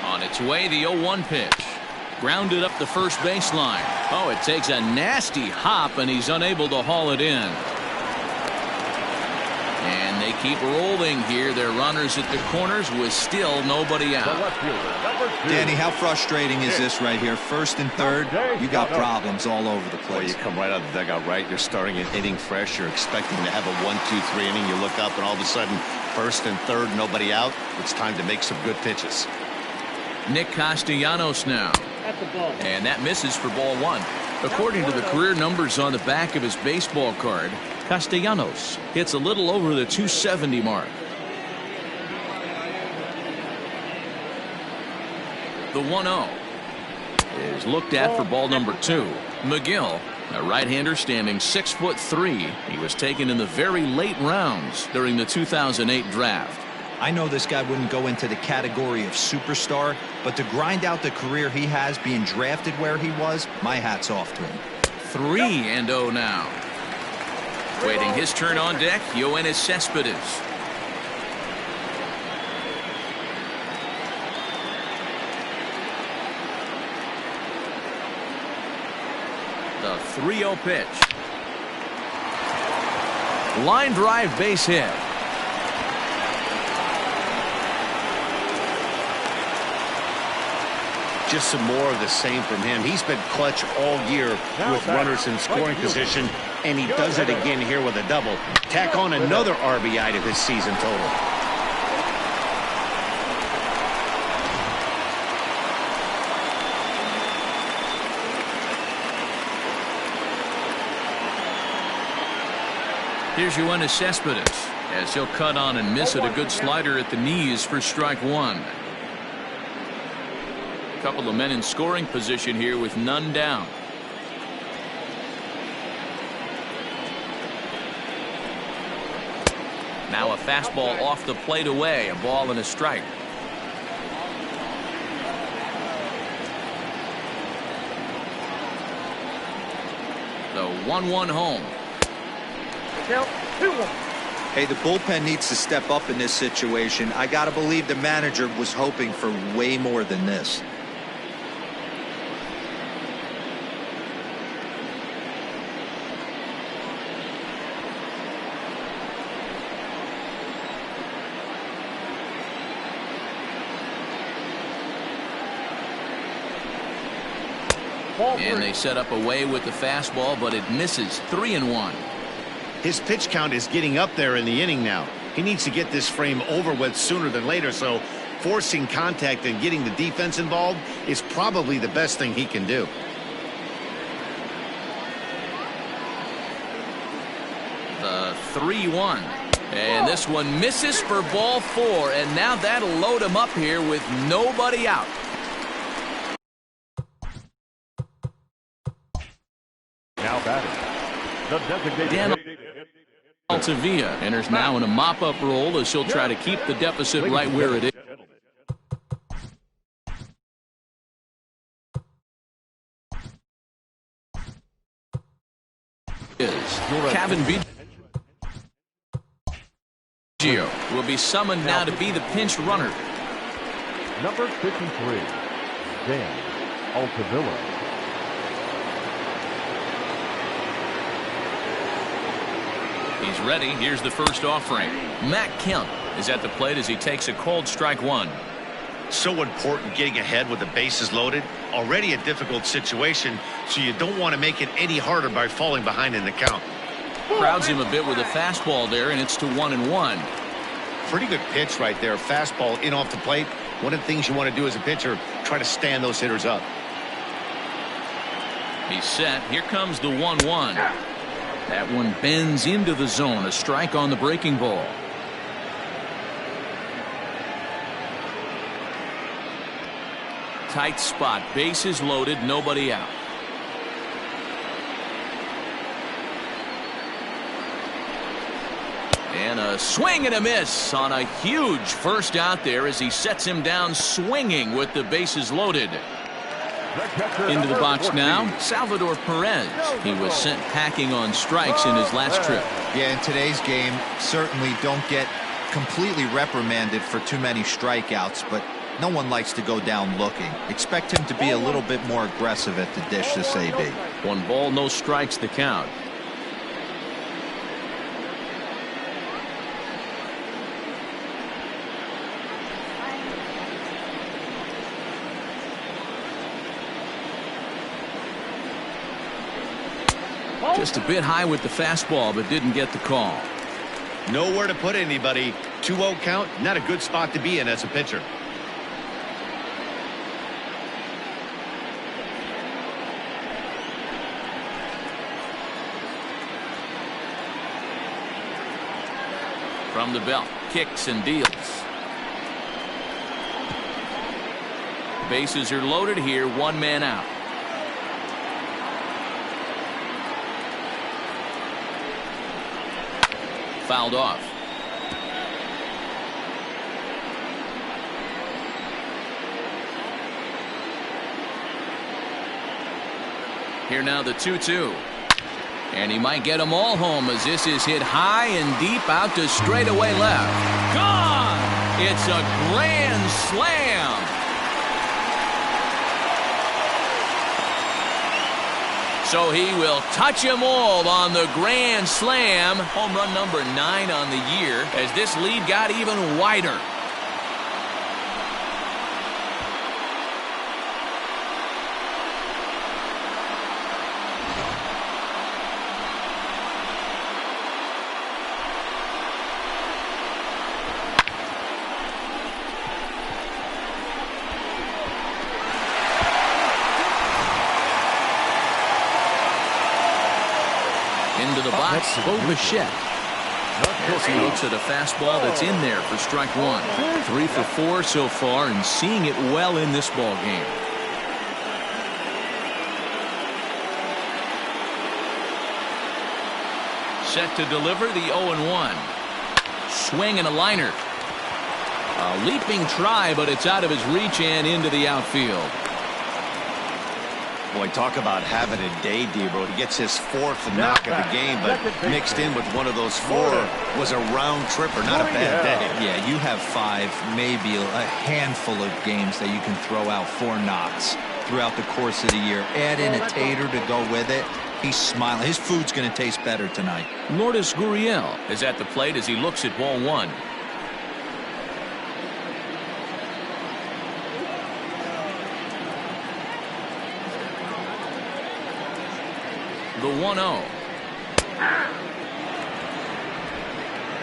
On its way, the 0-1 pitch. Grounded up the first baseline. Oh, it takes a nasty hop, and he's unable to haul it in. And they keep rolling here. Their runners at the corners with still nobody out. Danny, how frustrating is this right here? First and third, you got problems all over the place. Well, you come right out of the dugout, right? You're starting an inning fresh. You're expecting to have a 1-2-3 inning. You look up, and all of a sudden, first and third, nobody out. It's time to make some good pitches. Nick Castellanos now. And that misses for ball 1. According to the career numbers on the back of his baseball card, Castellanos hits a little over the 270 mark. The 1-0 is looked at for ball number 2. McGill, a right-hander standing 6'3". He was taken in the very late rounds during the 2008 draft. I know this guy wouldn't go into the category of superstar, but to grind out the career he has being drafted where he was, my hat's off to him. 3-0 now. Waiting his turn on deck, Yoenis Cespedes. The 3-0 pitch. Line drive, base hit. Just some more of the same from him. He's been clutch all year with runners in scoring position, and he does it again here with a double. Tack on another RBI to his season total. Here's Yoenis Cespedes as he'll cut on and miss it. A good slider at the knees for strike 1. Couple of men in scoring position here with none down. Now a fastball off the plate away. A ball and a strike. The 1-1 home. Count 2-1. Hey, the bullpen needs to step up in this situation. I got to believe the manager was hoping for way more than this. And they set up away with the fastball, but it misses. 3-1. His pitch count is getting up there in the inning now. He needs to get this frame over with sooner than later, so forcing contact and getting the defense involved is probably the best thing he can do. The 3-1. And this one misses for ball 4, and now that'll load him up here with nobody out. Now batting. The designated Altavia enters now in a mop-up role as he'll try to keep the deficit right where it is. Kevin Biggio will be summoned now to be the pinch runner. Number 53, Dan Altavilla. He's ready. Here's the first offering. Matt Kemp is at the plate as he takes a called strike 1. So important getting ahead with the bases loaded. Already a difficult situation, so you don't want to make it any harder by falling behind in the count. Crowds him a bit with a fastball there, and it's to 1-1. Pretty good pitch right there. Fastball in off the plate. One of the things you want to do as a pitcher, try to stand those hitters up. He's set. Here comes the 1-1. That one bends into the zone. A strike on the breaking ball. Tight spot. Bases loaded. Nobody out. And a swing and a miss on a huge first out there as he sets him down swinging with the bases loaded. Into the box now, Salvador Perez. He was sent packing on strikes in his last trip. Yeah, in today's game, certainly don't get completely reprimanded for too many strikeouts, but no one likes to go down looking. Expect him to be a little bit more aggressive at the dish this AB. 1 ball, no strikes the count. Just a bit high with the fastball, but didn't get the call. Nowhere to put anybody. 2-0 count, not a good spot to be in as a pitcher. From the belt, kicks and deals. Bases are loaded here, 1 man out. Fouled off. Here now the 2-2. And he might get them all home as this is hit high and deep out to straightaway left. Gone! It's a grand slam. So he will touch them all on the grand slam. Home run number 9 on the year as this lead got even wider. Into the box, Bo Bichette. As he looks at a fastball that's in there for strike 1. 3 for 4 so far and seeing it well in this ball game. Set to deliver the 0-1. Swing and a liner. A leaping try, but it's out of his reach and into the outfield. Boy, talk about having a day, Debro. He gets his 4th knock of the game, but mixed in with one of those 4 was a round tripper. Not a bad day. Yeah, you have 5, maybe a handful of games that you can throw out 4 knocks throughout the course of the year. Add in a tater to go with it. He's smiling. His food's going to taste better tonight. Lourdes Gurriel is at the plate as he looks at ball 1. The 1-0. I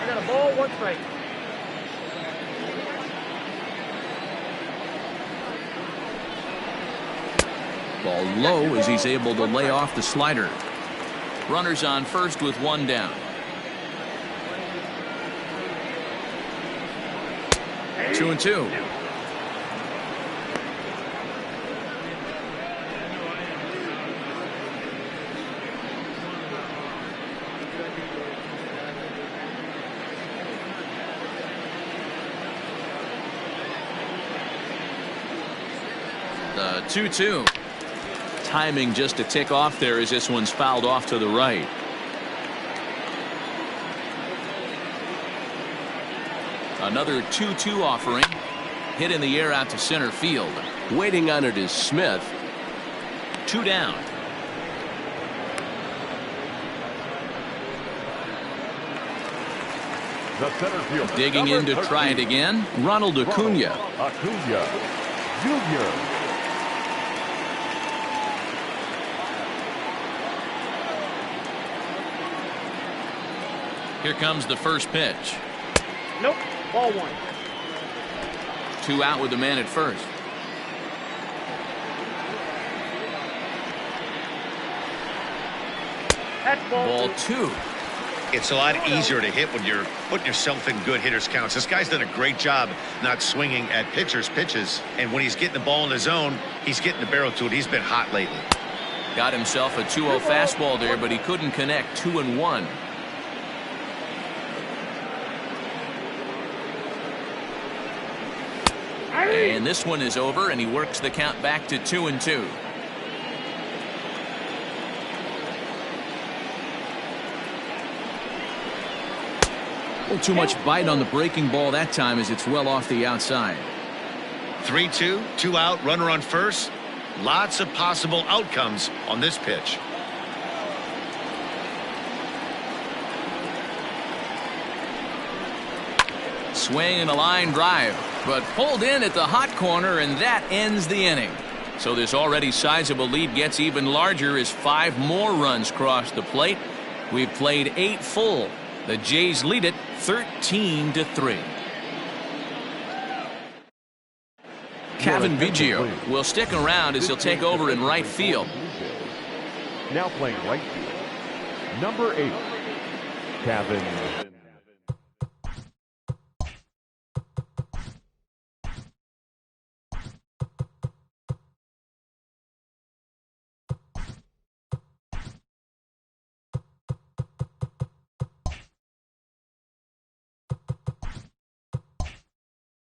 got a ball, one strike. Ball low as he's able to lay off the slider. Runners on first with one down. 2-2. The 2-2. Timing just a tick off there as this one's fouled off to the right. Another 2-2 offering. Hit in the air out to center field. Waiting on it is Smith. 2 down. The center fielder. Digging in to try it again. Ronald Acuna. Acuna Jr. Here comes the first pitch. Nope. Ball one. 2 out with the man at first. That's ball 2. It's a lot easier to hit when you're putting yourself in good hitters counts. This guy's done a great job not swinging at pitchers' pitches. And when he's getting the ball in the zone, he's getting the barrel to it. He's been hot lately. Got himself a 2-0 fastball there, but he couldn't connect. 2-1. And this one is over, and he works the count back to 2-2. Too much bite on the breaking ball that time as it's well off the outside. 3-2, 2 out, runner on first. Lots of possible outcomes on this pitch. Swing and a line drive, but pulled in at the hot corner, and that ends the inning. So this already sizable lead gets even larger as 5 more runs cross the plate. We've played 8 full. The Jays lead it 13-3. Kevin Biggio will stick around as he'll take over in right field. Now playing right field, number 8, Kevin.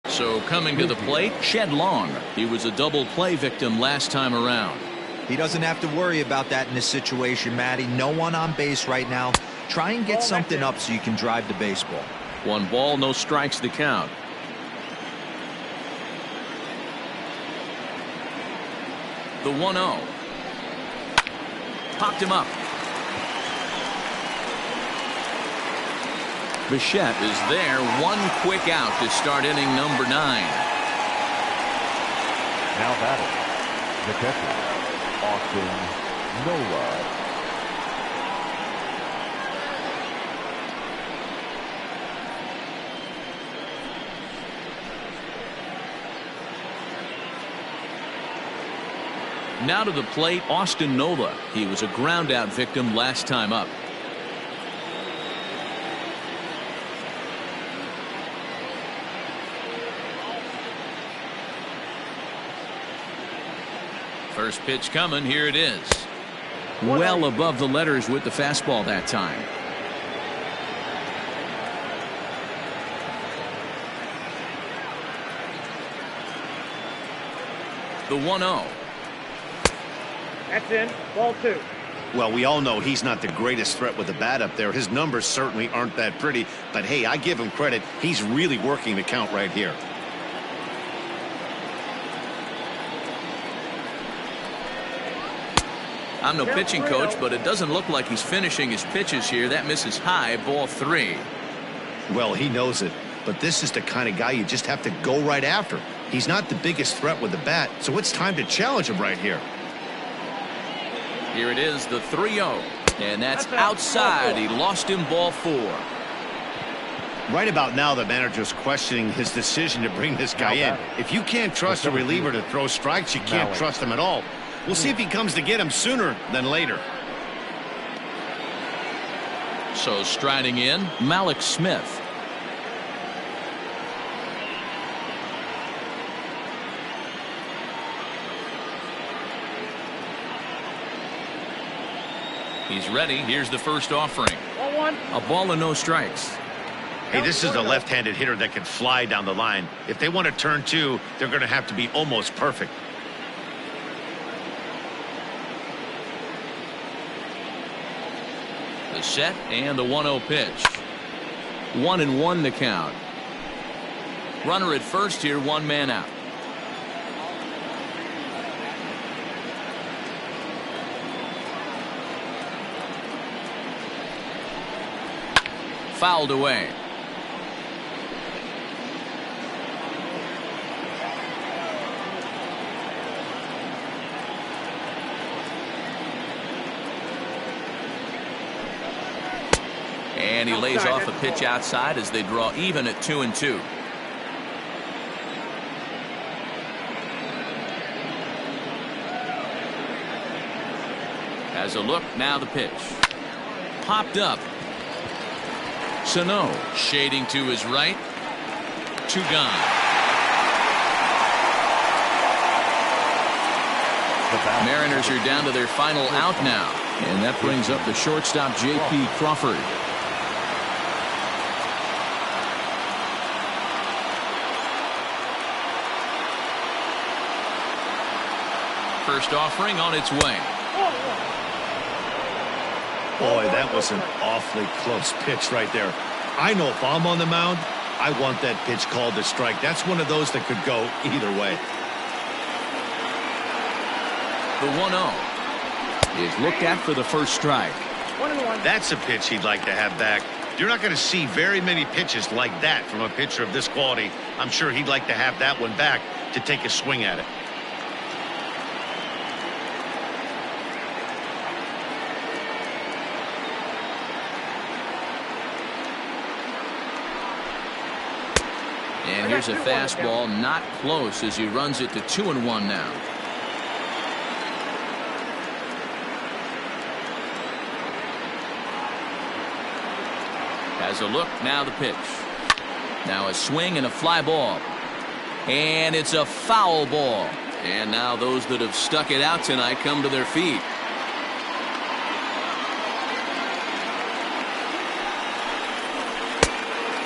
So coming to the plate, Shed Long. He was a double play victim last time around. He doesn't have to worry about that in this situation, Matty. No one on base right now. Try and get something up so you can drive the baseball. 1 ball, no strikes to count. The 1-0. Popped him up. Bichette is there. 1 quick out to start inning number 9. Now batting, the catcher, Austin Nola. Now to the plate, Austin Nola. He was a ground out victim last time up. First pitch coming. Here it is. Well above the letters with the fastball that time. The 1-0. That's in. Ball 2. Well, we all know he's not the greatest threat with the bat up there. His numbers certainly aren't that pretty. But, hey, I give him credit. He's really working the count right here. I'm no pitching coach, but it doesn't look like he's finishing his pitches here. That misses high. Ball 3. Well, he knows it. But this is the kind of guy you just have to go right after. He's not the biggest threat with the bat, so it's time to challenge him right here. Here it is, the 3-0. And that's outside. He lost him ball 4. Right about now, the manager's questioning his decision to bring this guy in. If you can't trust a reliever to throw strikes, you can't trust him at all. We'll see if he comes to get him sooner than later. So striding in, Malik Smith. He's ready. Here's the first offering. A ball and no strikes. Hey, this is a left-handed hitter that can fly down the line. If they want to turn 2, they're going to have to be almost perfect. The set and the 1-0 pitch. 1-1 the count. Runner at first here, 1 man out. Fouled away. And he lays off a pitch outside as they draw even at 2-2. Has a look, now the pitch. Popped up. Sano shading to his right. 2 gone. Mariners are down to their final out now. And that brings up the shortstop, J.P. Crawford. First offering on its way. Boy, that was an awfully close pitch right there. I know if I'm on the mound, I want that pitch called a strike. That's one of those that could go either way. The 1-0 is looked at for the first strike. That's a pitch he'd like to have back. You're not going to see very many pitches like that from a pitcher of this quality. I'm sure he'd like to have that one back to take a swing at it. And here's a fastball not close as he runs it to 2-1 now. Has a look, now the pitch. Now a swing and a fly ball. And it's a foul ball. And now those that have stuck it out tonight come to their feet.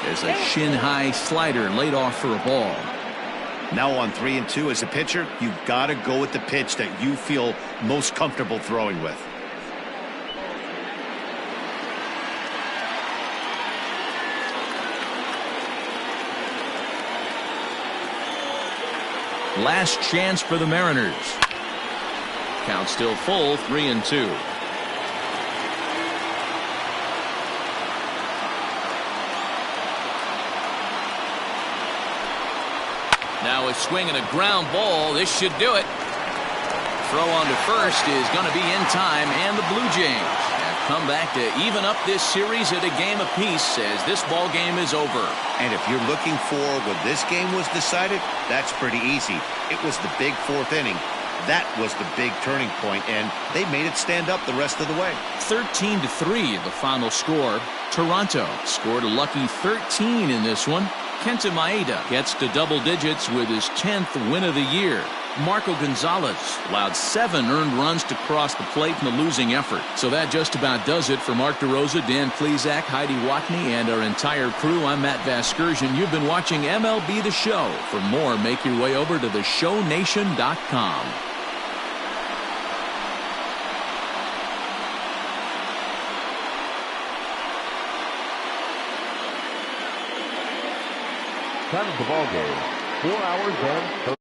There's a shin-high slider laid off for a ball. Now on 3-2 as a pitcher, you've got to go with the pitch that you feel most comfortable throwing with. Last chance for the Mariners. Count still full, 3-2. Now a swing and a ground ball. This should do it. Throw on to first is going to be in time, and the Blue Jays have come back to even up this series at a game apiece as this ball game is over. And if you're looking for when this game was decided, that's pretty easy. It was the big 4th inning. That was the big turning point, and they made it stand up the rest of the way. 13-3 the final score. Toronto scored a lucky 13 in this one. Kenta Maeda gets to double digits with his 10th win of the year. Marco Gonzalez allowed 7 earned runs to cross the plate in the losing effort. So that just about does it for Mark DeRosa, Dan Plesac, Heidi Watney, and our entire crew. I'm Matt Vasgersian. You've been watching MLB The Show. For more, make your way over to theshownation.com. Time of the ball game, 4 hours and